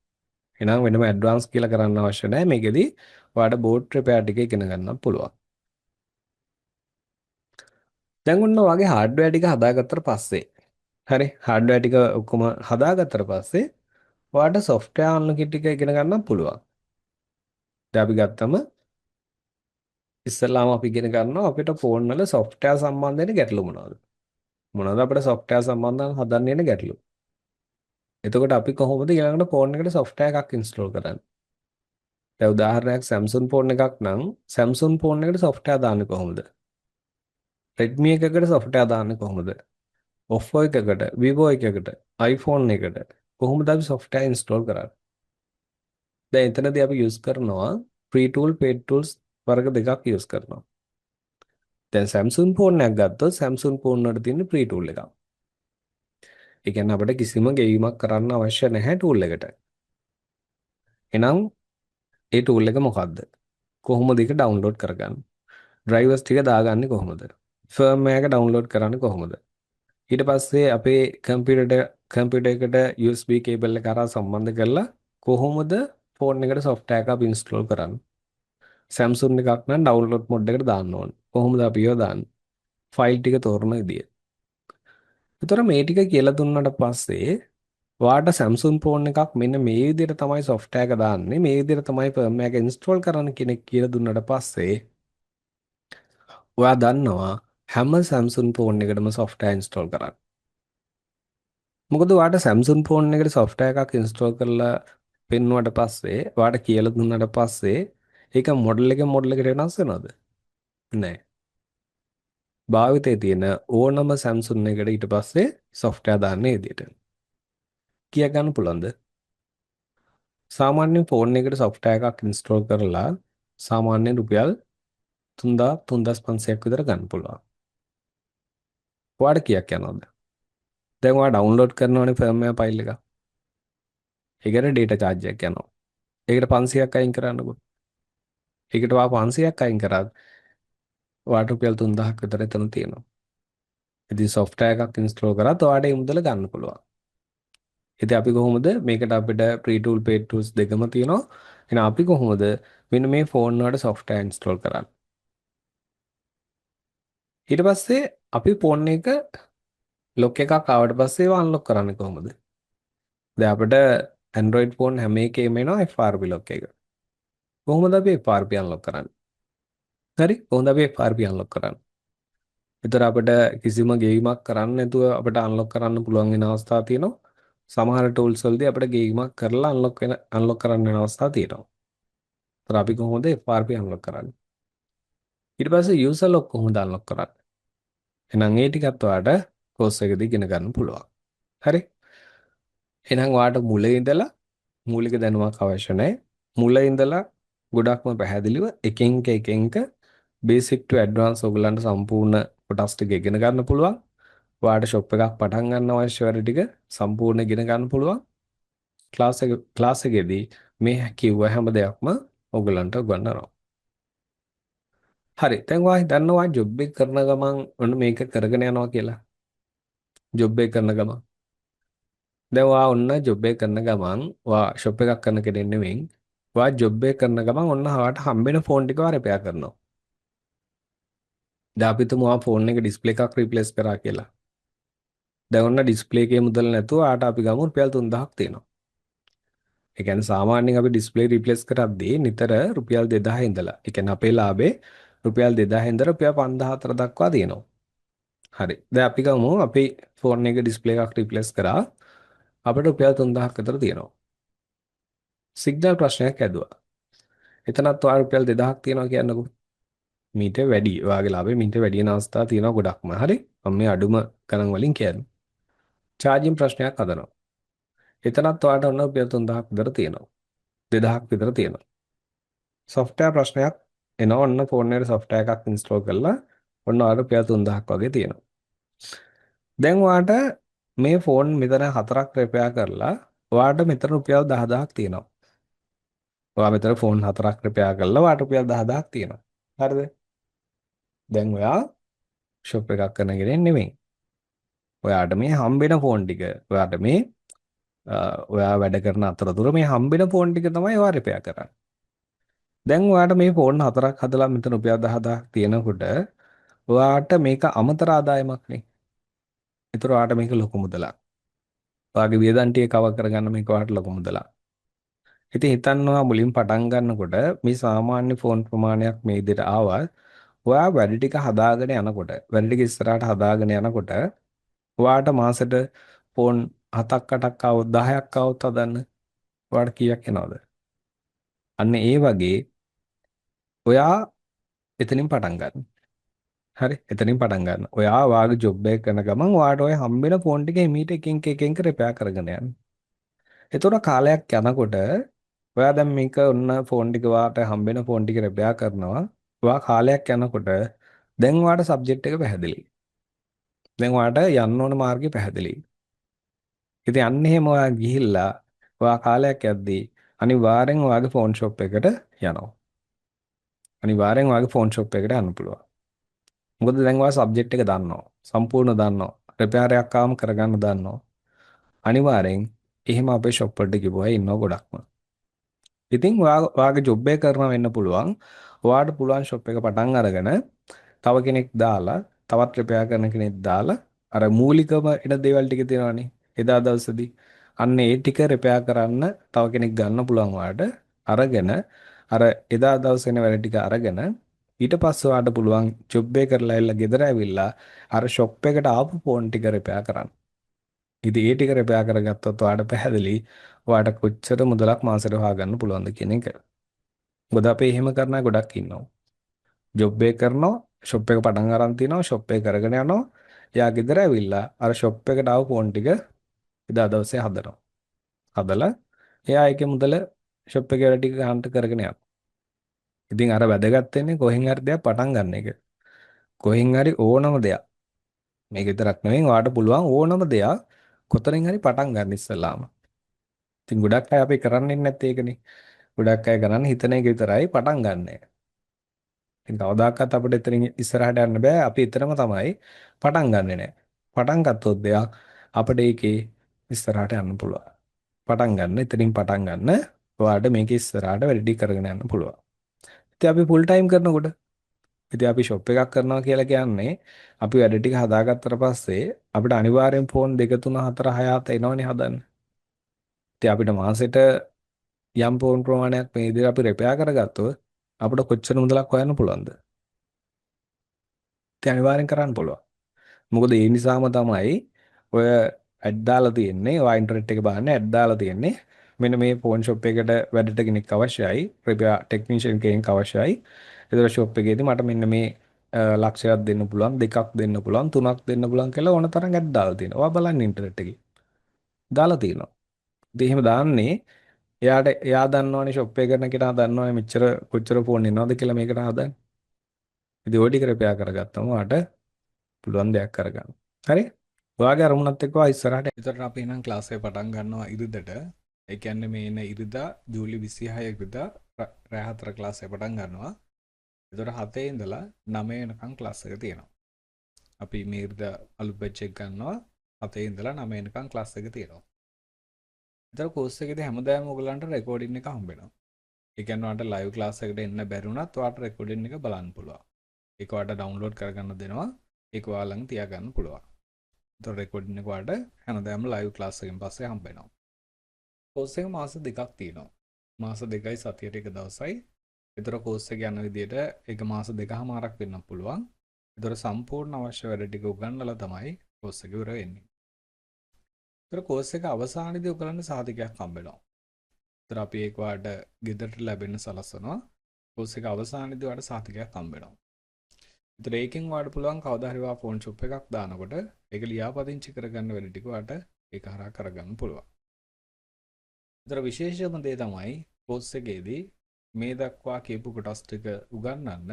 එහෙනම් වෙනම ඇඩ්වාන්ස් කියලා කරන්න අවශ්‍ය නැහැ. මේකෙදි ඔයාලට බෝඩ් රිපෙයාර් ටික ඉගෙන ගන්න පුළුවන්. දැන් ඔන්න ඔයාගේ හાર્ඩ්වෙයාර් ටික හදාගත්තට පස්සේ හරි හાર્ඩ්වෙයාර් ටික ඔක්කොම හදාගත්තට පස්සේ ඔයාලට සොෆ්ට්වෙයාර් අන්ලොකින් ටික ඉගෙන ගන්න පුළුවන්. දැන් අපි ගත්තම ඉස්සෙල්ලාම අපි ඉගෙන ගන්නවා අපිට ෆෝන් වල සොෆ්ට්වෙයාර් සම්බන්ධයෙන් ගැටලු මොනවද? මොනවද අපිට සොෆ්ට්වෙයාර් සම්බන්ධව හදන්න යන ගැටලු? එතකොට අපි කොහොමද ඊළඟට ෆෝන් එකට සොෆ්ට්වෙයාර් එකක් ඉන්ස්ටෝල් කරන්නේ? දැන් උදාහරණයක් Samsung ෆෝන් එකක් නම් Samsung ෆෝන් එකට සොෆ්ට්වෙයාර් දාන්නේ කොහොමද? Redmi එකකට සොෆ්ට්වෙයාර් දාන්නේ කොහොමද? Oppo එකකට, Vivo එකකට, iPhone එකට කොහොමද අපි සොෆ්ට්වෙයාර් ඉන්ස්ටෝල් කරන්නේ? දැන් එතනදී අපි යූස් කරනවා free tool paid tools වර්ග දෙකක් යූස් කරනවා. දැන් Samsung ෆෝන් එකක් ගත්තොත් Samsung ෆෝන් වල තියෙන free tool එකක්. ඒ කියන්නේ අපිට කිසිම ගෙවීමක් කරන්න අවශ්‍ය නැහැ tool එකට. එහෙනම් ඒ tool එක මොකද්ද? කොහොමද ඒක ඩවුන්ලෝඩ් කරගන්නේ? drivers ටික දාගන්නේ කොහොමද? firmware එක ඩවුන්ලෝඩ් කරන්නේ කොහොමද? ඊට පස්සේ අපේ කම්පියුටර් එකට USB කේබල් එක හරහා සම්බන්ධ කරලා කොහොමද ෆෝන් එකට software එකක් ඉන්ස්ටෝල් කරන්නේ? Samsung එකක් නම් ඩවුන්ලෝඩ් මොඩ් එකට දාන්න ඕනේ. කොහොමද අපි ඒව දාන්නේ? ෆයිල් ටික තෝරන විදිය. ඒතර මේ ටික කියලා දුන්නාට පස්සේ ඔයාට Samsung ෆෝන් එකක් මෙන්න මේ විදිහට තමයි software එක දාන්නේ. මේ විදිහට තමයි firmware එක ඉන්ස්ටෝල් කරන්න කෙනෙක් කියලා දුන්නාට පස්සේ ඔයා දන්නවා හැම Samsung ෆෝන් එකකටම software ඉන්ස්ටෝල් කරන්න. මොකද ඔයාට Samsung ෆෝන් එකට software එකක් ඉන්ස්ටෝල් කරලා පෙන්නුවට පස්සේ ඔයාට කියලා දුන්නාට පස්සේ ඒක මොඩල් එකට වෙනස් වෙනවද? නැහැ. භාවිතයේ තියෙන ඕනම Samsung එකකට ඊට පස්සේ software දාන්නේ විදියට. කියා ගන්න පුළුවන්ද? සාමාන්‍ය ෆෝන් එකට software එකක් ඉන්ස්ටෝල් කරලා සාමාන්‍ය රුපියල් 3000 3500ක් විතර ගන්න පුළුවන්. ඔයාට කීයක් යනවද? දැන් ඔයා ඩවුන්ලෝඩ් කරනවනේ firmware file එක. ඒකට data charge එකක් යනවා. ඒකට 500ක් අයින් කරන්නකෝ. ඒකට ඔයා 500ක් අයින් කරාද ඔයාට රුපියල් 3000ක් විතර එතන තියෙනවා. ඉතින් software එකක් ඉන්ස්ටෝල් කරාත් ඔයාට ඒ මුදල ගන්න පුළුවන්. ඉතින් අපි කොහොමද මේකට අපිට free tool paid tools දෙකම තියෙනවා. එහෙනම් අපි කොහොමද මෙන්න මේ ෆෝන් වලට software ඉන්ස්ටෝල් කරන්නේ? ඊට පස්සේ අපි ෆෝන් එක ලොක් එකක් ආවට පස්සේ ඒව අන්ලොක් කරන්නේ කොහොමද? දැන් අපිට Android ෆෝන් හැම එකේම එනවා FRP ලොක් එක. කොහොමද අපි FRP අන්ලොක් කරන්නේ? හරි කොහොමද අපි FRP අන්ලොක් කරන්නේ? ඒතර අපිට කිසිම ගෙවීමක් කරන්න නැතුව අපිට අන්ලොක් කරන්න පුළුවන් වෙන අවස්ථා තියෙනවා. සමහර tools වලදී අපිට ගෙවීමක් කරලා අන්ලොක් කරන්න වෙන අවස්ථා තියෙනවා. ඒතර අපි කොහොමද FRP අන්ලොක් කරන්නේ? ඊට පස්සේ user lock කොහොමද අන්ලොක් කරන්නේ? එහෙනම් ඒ ටිකත් ඔයාලට කෝස් එකදී ඉගෙන ගන්න පුළුවන්. හරි. එහෙනම් ඔයාට මුලින් ඉඳලා මූලික දැනුමක් අවශ්‍ය නැහැ. මුල ඉඳලා ගොඩක්ම පැහැදිලිව එකින් එක එකින් එක බේසික් ටු ඇඩ්වාන්ස් ඔයගලන්ට සම්පූර්ණ කොටස් ටික ඉගෙන ගන්න පුළුවන්. ඔයාට ෂොප් එකක් පටන් ගන්න අවශ්‍ය වැඩ ටික සම්පූර්ණ ඉගෙන ගන්න පුළුවන්. ක්ලාස් එකේදී මේ කිව්ව හැම දෙයක්ම ඔයගලන්ට උගන්වනවා. හරි. දැන් ඔයා දන්නවා ජොබ් එක කරන ගමන් ඔන්න මේක කරගෙන යනවා කියලා. ජොබ් එක කරන ගමන්. දැන් ඔයා ඔන්න ජොබ් එක කරන ගමන් ඔයා ෂොප් එකක් කරන කෙනෙක් නෙවෙයි. ඔයා ජොබ් එක කරන ගමන් ඔන්න ඔයාට හම්බෙන ෆෝන් ටික ඔයා රිපෙයාර් කරනවා. දැන් අපි තුමු ඔයා ෆෝන් එක ඩිස්ප්ලේ එකක් රිප්ලේස් කරා කියලා. දැන් ඔන්න ඩිස්ප්ලේ එකේ මුදල නැතුව ආට අපි ගමු රුපියල් 3000ක් තියෙනවා. ඒ කියන්නේ සාමාන්‍යයෙන් අපි ඩිස්ප්ලේ රිප්ලේස් කරද්දී නිතර රුපියල් 2000 ඉඳලා. ඒ කියන්නේ අපේ ලාභේ රුපියල් 2000 ඉඳලා රුපියල් 5004 දක්වා තියෙනවා. හරි. දැන් අපි ගමු අපි ෆෝන් එක ඩිස්ප්ලේ එකක් රිප්ලේස් කරා. අපිට රුපියල් 3000ක් විතර තියෙනවා. සිග්නල් ප්‍රශ්නයක් ඇදුවා. එතනත් ඔයා රුපියල් 2000ක් තියෙනවා කියන්නකෝ. මීට වැඩි. ඔයාගේ ලාභේ මීට වැඩි වෙන අවස්ථා තියෙනවා ගොඩක්ම. හරි. මම මේ අඩුම ගණන් වලින් කියන්නේ. චාර්ජින් ප්‍රශ්නයක් හදනවා. එතනත් ඔයාට ඔන්න රුපියල් 3000ක් විතර තියෙනවා. 2000ක් විතර තියෙනවා. සොෆ්ට්වෙයාර් ප්‍රශ්නයක් එනවා. ඔන්න ෆෝන් එකට සොෆ්ට්වෙයාර් එකක් ඉන්ස්ටෝල් කරලා ඔන්න ඔයාට රුපියල් 3000ක් වගේ තියෙනවා. දැන් ඔයාට මේ ෆෝන් මෙතන හතරක් රිපෙයාර් කරලා ඔයාට මෙතන රුපියල් 10000ක් තියෙනවා. ඔයා මෙතන ෆෝන් හතරක් රිපෙයාර් කරලා ඔයාට රුපියල් 10000ක් තියෙනවා. හරිද? දැන් ඔයා ෂොප් එකක් කරන කෙනෙක් නෙමෙයි. ඔයාට මේ හම්බෙන ෆෝන් ටික ඔයාට මේ ඔයා වැඩ කරන අතරතුර මේ හම්බෙන ෆෝන් ටික තමයි ඔයා රිපෙයාර් කරන්නේ. දැන් ඔයාට මේ ෆෝන් හතරක් හදලා මෙතන රුපියල් 10000ක් තියෙනකොට ඔයාට මේක අමතර ආදායමක් නේ. ඒතර ඔයාට මේක ලොකු මුදලක්. ඔයාගේ වියදම් ටික කවර් කරගන්න මේක ඔයාට ලොකු මුදලක්. ඉතින් හිතන්නවා මුලින් පටන් ගන්නකොට මේ සාමාන්‍ය ෆෝන් ප්‍රමාණයක් මේ විදිහට ආවා. ඔයා වැඩ ටික හදාගෙන යනකොට වැඩ ටික ඉස්සරහට හදාගෙන යනකොට ඔයාට මාසෙට ෆෝන් 7ක් 8ක් ආවොත් 10ක් ආවොත් හදන්න ඔයාට කීයක් එනවද? අන්න ඒ වගේ ඔයා එතනින් පටන් ගන්න. හරි එතනින් පටන් ගන්න. ඔයා වාගේ ජොබ් එක කරන ගමන් ඔයාට ඔය හම්බෙන ෆෝන් ටික එමීට එකින් එක රිපෙයාර් කරගෙන යන්න. එතකොට කාලයක් යනකොට ඔයා දැන් මේක ඔන්න ෆෝන් ටික වාට හම්බෙන ෆෝන් ටික රිපෙයාර් කරනවා. ඔයා කාලයක් යනකොට දැන් ඔයාට සබ්ජෙක්ට් එක පැහැදිලි. දැන් ඔයාට යන්න ඕන මාර්ගය පැහැදිලි. ඉතින් අන්න එහෙම ඔයා ගිහිල්ලා ඔයා කාලයක් යද්දී අනිවාර්යෙන් ඔයාගේ ෆෝන් ෂොප් එකට යනවා. අනිවාර්යෙන් ඔයාගේ ෆෝන් ෂොප් එකට යන්න පුළුවන්. මොකද දැන් ඔයා සබ්ජෙක්ට් එක දන්නවා. සම්පූර්ණ දන්නවා. රිපෙයාර් එකක් ආවම කරගන්න දන්නවා. අනිවාර්යෙන් එහෙම අපේ ෂොප් වලට ගිහුවා අය ඉන්නවා ගොඩක්ම. ඉතින් ඔයාගේ ජොබ් එක කරනවා වෙන්න පුළුවන්. ඔයාට පුළුවන් ෂොප් එක පටන් අරගෙන තව කෙනෙක් දාලා තවත් රිපෙයාර් කරන කෙනෙක් දාලා අර මූලිකම ඉන දේවල් ටික තියෙනවානේ. එදා දවසේදී අන්න ඒ ටික රිපෙයාර් කරන්න තව කෙනෙක් ගන්න පුළුවන් ඔයාට. අරගෙන අර එදා දවසේ වෙන වැඩ ටික අරගෙන ඊට පස්සේ ඔයාට පුළුවන් ජොබ් එක කරලා එල්ල ගෙදර ඇවිල්ලා අර ෂොප් එකට ආපු ෆෝන් ටික රිපෙයාර් කරන්න. ඉතින් ඒ ටික රිපෙයාර් කරගත්තොත් ඔයාට පැහැදිලි ඔයාට කොච්චර මුදලක් මාසෙට හොයාගන්න පුළුවන්ද කියන එක. මොකද අපි එහෙම කරන අය ගොඩක් ඉන්නවා. ජොබ් එක කරනවා ෂොප් එක පටන් අරන් තිනවා ෂොප් එක කරගෙන යනවා. එයා ගෙදර ඇවිල්ලා අර ෂොප් එකට ආව ෆෝන් ටික එදා දවසේ හදනවා. හදලා එයා ඒකේ මුදල ෂොප් එකේ වැඩ ටික ගන්නට කරගෙන යනවා. ඉතින් අර වැදගත් වෙන්නේ කොහෙන් හරි දෙයක් පටන් ගන්න එක. කොහෙන් හරි ඕනම දෙයක්. මේක විතරක් නෙවෙයි ඔයාට පුළුවන් ඕනම දෙයක් කොතනින් හරි පටන් ගන්න ඉස්සෙල්ලාම. ඉතින් ගොඩක් අය අපි කරන්නේ නැත්තේ ඒකනේ. ගොඩක් අය කරන්නේ හිතන එක විතරයි පටන් ගන්නෑ. ඉතින් කවදාකවත් අපිට එතනින් ඉස්සරහට යන්න බෑ. අපි එතරම් තමයි පටන් ගන්නෙ නෑ. පටන් ගත්තොත් දෙයක් අපිට ඒකේ ඉස්සරහට යන්න පුළුවන්. පටන් ගන්න එතනින් පටන් ගන්න ඔයාලට මේක ඉස්සරහට වැඩි කරගෙන යන්න පුළුවන්. ඉතින් අපි ෆුල් ටයිම් කරනකොට ඉතින් අපි ෂොප් එකක් කරනවා කියලා කියන්නේ අපි වැඩ ටික හදාගත්තට පස්සේ අපිට අනිවාර්යෙන් ෆෝන් 2 3 4 6 7 එනවනේ හදන්න. ඉතින් අපිට මාසෙට යම් ෆෝන් ප්‍රමාණයක් මේ විදිහට අපි රිපෙයාර් කරගත්තොත් අපිට කොච්චර මුදලක් හොයන්න පුළුවන්ද? ඉතින් අනිවාර්යෙන් කරන්න පුළුවන්. මොකද ඒ නිසාම තමයි ඔය ඇඩ් දාලා තියෙන්නේ. ඔය ඉන්ටර්නෙට් එක බලන්න ඇඩ් දාලා තියෙන්නේ. මෙන්න මේ ෆෝන් ෂොප් එකට වැඩට කෙනෙක් අවශ්‍යයි. රිපෙයාර් ටෙක්නීෂියන් කෙනෙක් අවශ්‍යයි. ඒතර ෂොප් එකේදී මට මෙන්න මේ ලක්ෂයක් දෙන්න පුළුවන්, දෙකක් දෙන්න පුළුවන්, තුනක් දෙන්න පුළුවන් කියලා ඕන තරම් ඇඩ් දාලා තියෙනවා. ඔයා බලන්න ඉන්ටර්නෙට් එකේ. දාලා තියෙනවා. ඉතින් එහෙම දාන්නේ එයා දන්නවනේ ෂොප් එක කරන කෙනා දන්නවනේ මෙච්චර කොච්චර ෆෝන් එනවද කියලා මේකට හදන්න. ඉතින් ඔය ටික රිපෙයාර් කරගත්තම ඔයාට පුළුවන් දෙයක් කරගන්න. හරි? ඔයාගේ අරමුණත් එක්ක ඔයා ඉස්සරහට. ඒතර අපි එහෙනම් ක්ලාස් එක පටන් ගන්නවා ඉරිදට. ඒ කියන්නේ මේ එන ඉරිදා ජූලි 26 ඉරිදා රෑ 4 ක්ලාස් එක පටන් ගන්නවා. ඒතර 7 ඉඳලා 9 වෙනකන් ක්ලාස් එක තියෙනවා. අපි මේ ඉරිදා අලුත් බැච් එක ගන්නවා 7 ඉඳලා 9 වෙනකන් ක්ලාස් එක තියෙනවා. ඒතර කෝස් එකේදී හැමදාම ඔයගලන්ට රෙකෝඩින් එක හම්බ වෙනවා. ඒ කියන්නේ ඔයාලට ලයිව් ක්ලාස් එකට එන්න බැරි වුණත් ඔයාලට රෙකෝඩින් එක බලන්න පුළුවන්. ඒක ඔයාලට ඩවුන්ලෝඩ් කරගන්න දෙනවා. ඒක ඔයාලා ළඟ තියාගන්න පුළුවන්. ඒතර රෙකෝඩින් එක ඔයාලට හැමදාම ලයිව් ක්ලාස් එකෙන් පස්සේ හම්බ වෙනවා. කෝස් එක මාස දෙකක් තියෙනවා. මාස දෙකයි සතියට එක දවසයි. ඒතර කෝස් එක යන විදිහට ඒක මාස දෙකමාරක් වෙන්න පුළුවන්. ඒතර සම්පූර්ණ අවශ්‍ය වැඩ ටික උගන්වලා තමයි කෝස් එක ඉවර වෙන්නේ. ඒතර කෝස් එක අවසානයේදී ඔයගලන්ට සාධකයක් හම්බ වෙනවා. ඒතර අපි ඒක ඔයාලට ගෙදරට ලැබෙන්න සලසනවා. කෝස් එක අවසානයේදී ඔයාලට සාධකයක් හම්බ වෙනවා. ඒතර ඒකෙන් ඔයාලට පුළුවන් කවදා හරි ඔයා ෆෝන් ෂොප් එකක් දානකොට ඒක ලියාපදිංචි කරගන්න වැඩ ටික ඔයාලට ඒක හරහා කරගන්න පුළුවන්. ඒතර විශේෂම දේ තමයි කෝස් එකේදී මේ දක්වා කියපු කොටස් ටික උගන්වන්න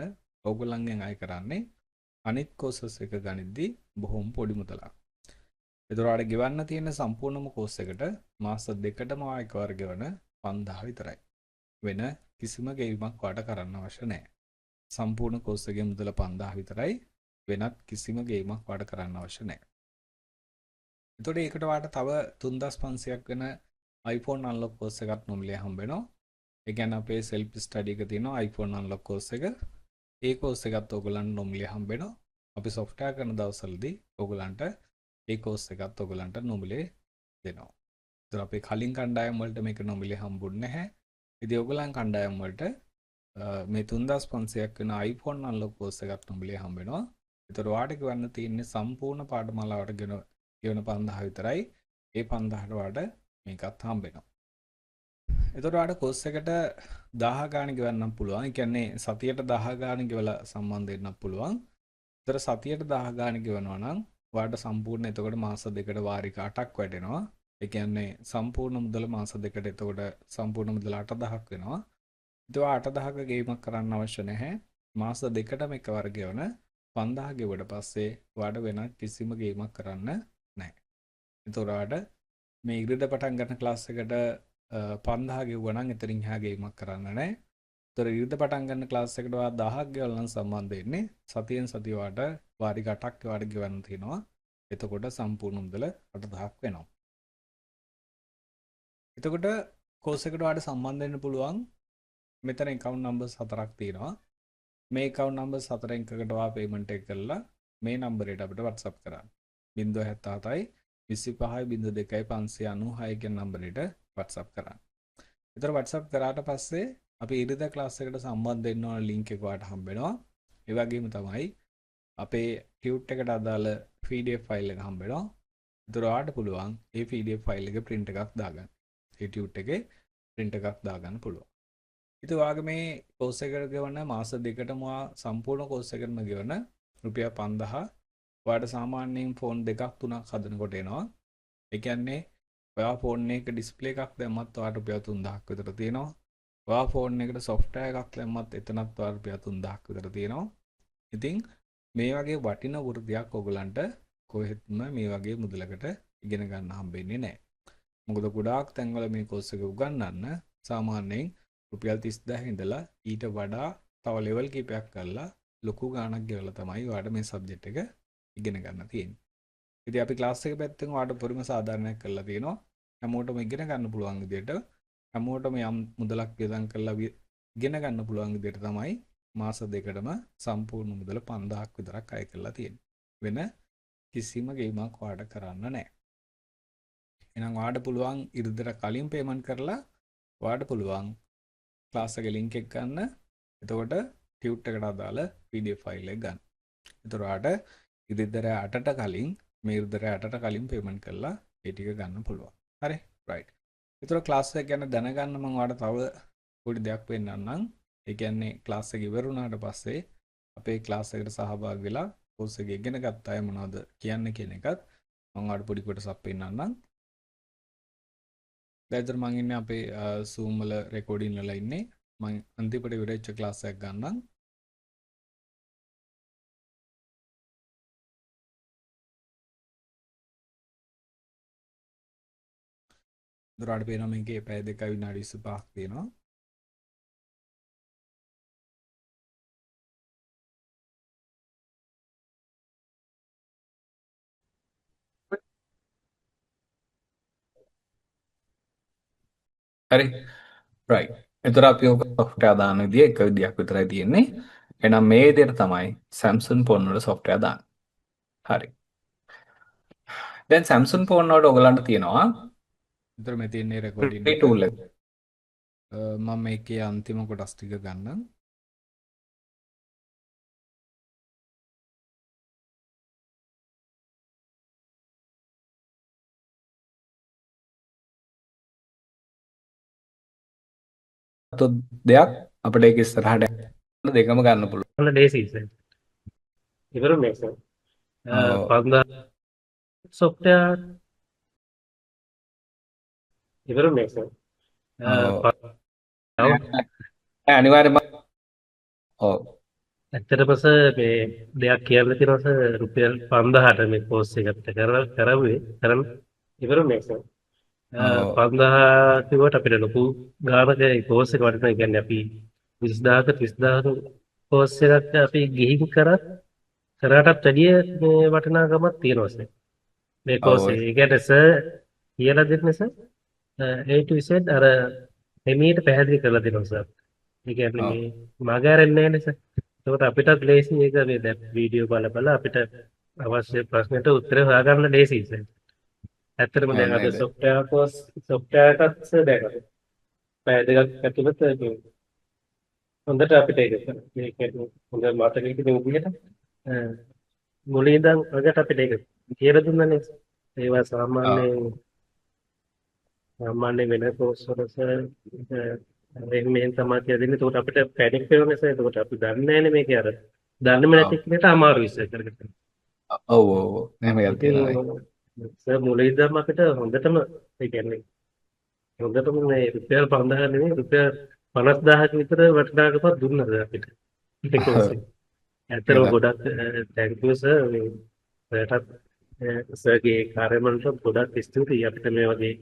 ඕගොල්ලන්ගෙන් අය කරන්නේ අනිත් කෝසස් එක ගනිද්දී බොහොම පොඩි මුදලක්. ඒතර ඔයාලට ගෙවන්න තියෙන සම්පූර්ණම කෝස් එකට මාස දෙකටම ඔයා එකවර ගෙවන 5000 විතරයි. වෙන කිසිම ගෙවීමක් ඔයාලට කරන්න අවශ්‍ය නැහැ. සම්පූර්ණ කෝස් එකේ මුදල 5000 විතරයි. වෙනත් කිසිම ගෙවීමක් ඔයාලට කරන්න අවශ්‍ය නැහැ. එතකොට ඒකට ඔයාලට තව 3500ක් වෙන iPhone unlock course එකක් නොමිලේ හම්බ වෙනවා. ඒ කියන්නේ අපේ self study එක තියෙනවා iPhone unlock course එක. ඒ course එකත් ඔයගලන්ට නොමිලේ හම්බ වෙනවා. අපි software කරන දවස්වලදී ඔයගලන්ට ඒ course එකත් ඔයගලන්ට නොමිලේ දෙනවා. ඒතර අපේ කලින් කණ්ඩායම් වලට මේක නොමිලේ හම්බුන්නේ නැහැ. ඉතින් ඔයගලන් කණ්ඩායම් වලට මේ 3500ක් වෙන iPhone unlock course එකක් නොමිලේ හම්බ වෙනවා. ඒතර ඔයාලට ගන්න තියෙන්නේ සම්පූර්ණ පාඨමාලාවට ගෙවන 5000 විතරයි. ඒ 5000ට ඔයාලට මේකත් හම්බ වෙනවා. එතකොට ඔයාලට කෝස් එකට 1000 ගාණ ගෙවන්නත් පුළුවන්. ඒ කියන්නේ සතියට 1000 ගාණ ගෙවලා සම්බන්ධ වෙන්නත් පුළුවන්. ඒතර සතියට 1000 ගාණ ගෙවනවා නම් ඔයාලට සම්පූර්ණ එතකොට මාස දෙකට වාරික 8ක් වැටෙනවා. ඒ කියන්නේ සම්පූර්ණ මුදල මාස දෙකට එතකොට සම්පූර්ණ මුදල 8000ක් වෙනවා. ඉතින් 8000ක ගෙවීමක් කරන්න අවශ්‍ය නැහැ. මාස දෙකටම එකවර ගෙවන 5000 ගෙවුවට පස්සේ ඔයාලට වෙන කිසිම ගෙවීමක් කරන්න නැහැ. එතකොට ඔයාලට මේ ඉරිද පටන් ගන්න ක්ලාස් එකට 5000 ගෙවුවා නම් එතනින් එහා ගෙවීමක් කරන්න නැහැ. ඒතර ඉරිද පටන් ගන්න ක්ලාස් එකට ඔයා 1000ක් ගෙවලා නම් සම්බන්ධ වෙන්නේ සතියෙන් සතිය වාට වාරික 8ක් වාට ගෙවන්න තියෙනවා. එතකොට සම්පූර්ණ මුදල 8000ක් වෙනවා. එතකොට කෝස් එකට ඔයාලට සම්බන්ධ වෙන්න පුළුවන් මෙතන account numbers 4ක් තියෙනවා. මේ account numbers 4 එකකට ඔයා payment එක කරලා මේ නම්බරයට අපිට WhatsApp කරන්න. 077යි 25 02 596 කියන නම්බරයට WhatsApp කරන්න. ඒතර WhatsApp කරාට පස්සේ අපි ඉරිදා ක්ලාස් එකට සම්බන්ධ වෙන්න ඕන link එක ඔයාලට හම්බ වෙනවා. ඒ වගේම තමයි අපේ tute එකට අදාළ PDF file එක හම්බ වෙනවා. ඒතර ඔයාලට පුළුවන් මේ PDF file එකේ print එකක් දාගන්න. ඒ tute එකේ print එකක් දාගන්න පුළුවන්. ඉතින් ඔයාගේ මේ course එකට ගෙවන මාස දෙකටම සම්පූර්ණ course එකටම ගෙවන රුපියල් 5000 ඔයාලට සාමාන්‍යයෙන් ෆෝන් දෙකක් තුනක් හදනකොට එනවා. ඒ කියන්නේ ඔයා ෆෝන් එකක ඩිස්ප්ලේ එකක් දැම්මත් ඔයාලට රුපියල් 3000ක් විතර තියෙනවා. ඔයා ෆෝන් එකට software එකක් දැම්මත් එතනත් ඔයාලට රුපියල් 3000ක් විතර තියෙනවා. ඉතින් මේ වගේ වටින වෘත්තියක් ඔයගලන්ට කොහෙත්ම මේ වගේ මුදලකට ඉගෙන ගන්න හම්බෙන්නේ නැහැ. මොකද ගොඩාක් තැන්වල මේ course එක උගන්වන්න සාමාන්‍යයෙන් රුපියල් 30000 ඉඳලා ඊට වඩා තව level කීපයක් කරලා ලොකු ගාණක් ගෙවලා තමයි ඔයාලට මේ subject එක ඉගෙන ගන්න තියෙන්නේ. ඉතින් අපි ක්ලාස් එක පැත්තෙන් ඔයාලට පරිම සාධාරණයක් කරලා තියෙනවා. හැමෝටම ඉගෙන ගන්න පුළුවන් විදිහට හැමෝටම යම් මුදලක් වියදම් කරලා ඉගෙන ගන්න පුළුවන් විදිහට තමයි මාස දෙකටම සම්පූර්ණ මුදල 5000ක් විතරක් අය කරලා තියෙන්නේ. වෙන කිසිම ගෙවීමක් ඔයාලට කරන්න නැහැ. එහෙනම් ඔයාලට පුළුවන් ඉරිදට කලින් පේමන්ට් කරලා ඔයාලට පුළුවන් ක්ලාස් එකේ link එක ගන්න. එතකොට tute එකට අදාළ PDF file එක ගන්න. එතකොට ඔයාලට ඉරිදට 8ට කලින් මේ ඉරිදට 8ට කලින් පේමන්ට් කරලා ඒ ටික ගන්න පුළුවන්. හරි? right. එතකොට ක්ලාස් එක ගැන දැනගන්න මම ඔයාලට තව පොඩි දෙයක් පෙන්නන්නම්. ඒ කියන්නේ ක්ලාස් එක ඉවර වුණාට පස්සේ අපේ ක්ලාස් එකට සහභාගී වෙලා කෝස් එක ඉගෙන ගත්ත අය මොනවද කියන්නේ කියන එකත් මම ඔයාලට පොඩි කොටසක් පෙන්නන්නම්. දැන් මම ඉන්නේ අපේ Zoom වල රෙකෝඩින් වල ඉන්නේ. මම අන්තිමට ඉවරෙච්ච ක්ලාස් එකක් ගන්නම්. දොරාට පේනවා මේකේ පැය 2 විනාඩි 25ක් තියෙනවා. හරි රයිට්. එතකොට අපි ඔක software දාන විදිය එක විදියක් විතරයි තියෙන්නේ. එහෙනම් මේ විදියට තමයි Samsung phone වල software දාන්නේ. හරි. දැන් Samsung phone වලට ඔයගලන්ට තියෙනවා විතර මේ තියෙන්නේ රෙකෝඩින් free එක. tool එක. මම මේකේ අන්තිම කොටස් ටික ගන්නම්. දෙයක් අපිට ඒක ඉස්සරහට දෙකම ගන්න පුළුවන්. on the day season. Even makes sense. On the software, even makes sense. අනිවාර්යයෙන්ම ඔව් ඇත්තටම මේ දෙයක් කියන්න තියෙනවා රුපියල් 5000ට මේ කෝස් එකට කරන්න ඉවර මේක 5000 කිව්වට අපිට ලොකු ගානක ඒ කෝස් එක වටිනවා. කියන්නේ අපි 20000ක 30000ක කෝස් එකක් අපි ගිහින් කරාටත් වැඩිය මේ වටිනාකමක් තියෙනවා සර් මේ කෝස් එක. ඒ කියන්නේ සර් කියලා දෙන්නේ සර් A to Z අර එමීට පැහැදිලි කරලා දෙනවා සර්. ඒ කියන්නේ මේ මගහැරෙන්නේ නැහැ නේ සර්. ඒකට අපිටත් ලේසි ඒක මේ දැන් වීඩියෝ බල අපිට අවශ්‍ය ප්‍රශ්නෙට උත්තර හොයාගන්න ලේසි සර්. ඇත්තටම දැන් අද software එකත් දැන් පැය දෙකක් ඇතුළත හොඳට අපිට ඒක හොඳ මතකයක තියෙන විදිහට මුලින් ඉඳන් අගට අපිට ඒක කියලා දුන්නානේ. ඒවා සාමාන්‍ය වෙන කෝස් වලට එහෙම තමයි කියලා දෙන්නේ. ඒකට අපිට පැනික් වෙනවනේ සර්. ඒකට අපි දන්නේ නැහැනේ මේක අර දන්නේම නැති කෙනෙක්ට අමාරුයි සර් කරගන්න. ඔව් ඔව් එහෙම එකක් තියෙනවා. සර් මුලින් ඉඳන් අපිට හොඳටම ඒ කියන්නේ හොඳටම මේ රුපියල් 5000 නෙමෙයි රුපියල් 50000ක විතර වටිනාකමක් දුන්නා සර් අපිට. ඒක ඇත්තටම ගොඩක් thank you sir. මේකට සර්ගේ කාර්යමණ්ඩලට ගොඩක් ස්තුතියි අපිට මේ වගේ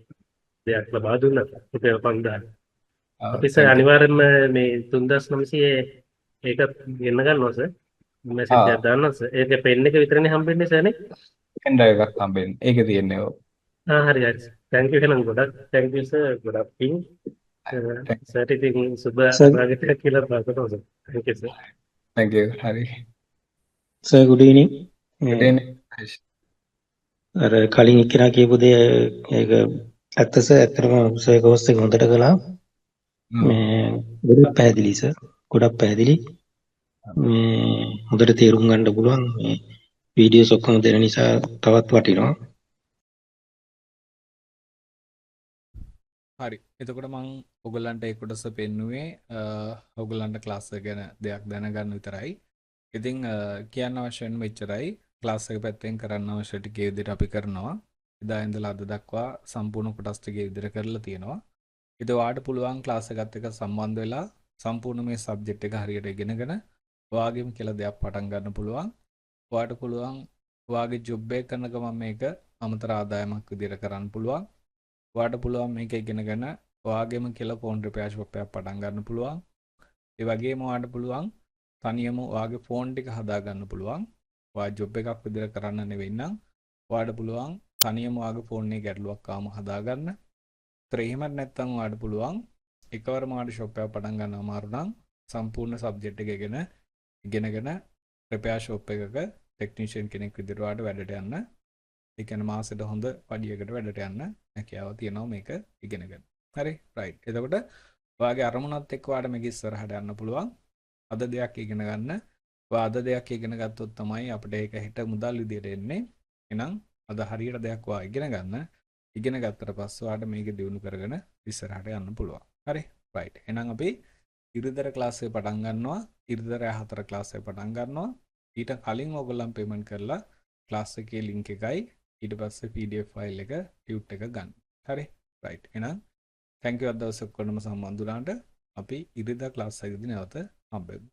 දෙයක් ලබා දුන්නා රුපියල් 5000. අපි සර් අනිවාර්යෙන්ම මේ 3900 ඒකත් ගෙන්න ගන්නවා සර්. මෙසේජ් එකක් දාන්නම් සර්. ඒක පෙන් එක විතරනේ හම්බෙන්නේ සර් නේ. පෙන් ඩ්‍රයිව් එකක් හම්බෙන්නේ. ඒකේ තියෙන්නේ ඔව්. හරි හරි. thank you එහෙනම් ගොඩක් thank you sir. ගොඩක් පිං. සර් ඉතින් සුබ ස්වාගතයක් කියලා ප්‍රාර්ථනා කරනවා. thank you sir. thank you. හරි. sir good evening. good evening. අර කලින් එක්කෙනා කියපු දේ ඒක ඇත්ත සර්. ඇත්තටම සර් කෝස් එක හොඳට කළා. මේ ගොඩක් පැහැදිලි සර්. ගොඩක් පැහැදිලි. මේ හොඳට තේරුම් ගන්න පුළුවන්. මේ වීඩියෝස් ඔක්කොම දෙන නිසා තවත් වටිනවා. හරි. එතකොට මම ඔයගලන්ට ඒ කොටස පෙන්නුවේ ඔයගලන්ට ක්ලාස් එක ගැන දෙයක් දැනගන්න විතරයි. ඉතින් කියන්න අවශ්‍ය වෙන මෙච්චරයි. ක්ලාස් එක පැත්තෙන් කරන්න අවශ්‍ය ටික ඒ විදිහට අපි කරනවා. එදා ඉඳලා අද දක්වා සම්පූර්ණ කොටස් ටික ඒ විදිහට කරලා තියෙනවා. ඉතින් ඔයාලට පුළුවන් ක්ලාස් එකත් එක්ක සම්බන්ධ වෙලා සම්පූර්ණ මේ සබ්ජෙක්ට් එක හරියට ඉගෙනගෙන ඔයාගෙම කියලා දෙයක් පටන් ගන්න පුළුවන්. ඔයාලට පුළුවන් ඔයාගේ ජොබ් එක කරන ගමන් මේක අමතර ආදායමක් විදිහට කරන්න පුළුවන්. ඔයාලට පුළුවන් මේක ඉගෙනගෙන ඔයාගෙම කියලා ෆෝන් රිපෙයාර් ෂොප් එකක් පටන් ගන්න පුළුවන්. ඒ වගේම ඔයාලට පුළුවන් තනියම ඔයාගේ ෆෝන් ටික හදා ගන්න පුළුවන්. ඔයා ජොබ් එකක් විදිහට කරන්න නෙවෙයි නම් ඔයාලට පුළුවන් තනියම ඔයාගේ ෆෝන් එකේ ගැටලුවක් ආවම හදා ගන්න. ඒතර එහෙමත් නැත්නම් ඔයාලට පුළුවන් එකවරම ඔයාලට ෂොප් එකක් පටන් ගන්න අමාරු නම් සම්පූර්ණ සබ්ජෙක්ට් එක ඉගෙනගෙන රිපෙයාර් ෂොප් එකක ටෙක්නීෂියන් කෙනෙක් විදිහට ඔයාලට වැඩට යන්න. ඒ කියන්නේ මාසෙට හොඳ පඩියකට වැඩට යන්න හැකියාව තියෙනවා මේක ඉගෙනගෙන. හරි රයිට්. එතකොට ඔයාගේ අරමුණත් එක්ක ඔයාලට මේක ඉස්සරහට යන්න පුළුවන්. අද දෙයක් ඉගෙන ගන්න. ඔයා අද දෙයක් ඉගෙන ගත්තොත් තමයි අපිට ඒක හෙට මුදල් විදියට එන්නේ. එහෙනම් අද හරියට දෙයක් ඔයා ඉගෙන ගන්න. ඉගෙන ගත්තට පස්සේ ඔයාලට මේක දියුණු කරගෙන ඉස්සරහට යන්න පුළුවන්. හරි රයිට්. එහෙනම් අපි ඉරිදර ක්ලාස් එක පටන් ගන්නවා. ඉරිදර 4 ක්ලාස් එක පටන් ගන්නවා. ඊට කලින් ඔයගොල්ලන් පේමන්ට් කරලා ක්ලාස් එකේ ලින්ක් එකයි ඊට පස්සේ PDF ෆයිල් එක ටියුට් එක ගන්න. හරි. රයිට්. එහෙනම් thank you අද දවසේ ඔක්කොටම සම්බන්ධ වුණාට අපි ඉරිදා ක්ලාස් එකේදී නැවත හම්බෙමු.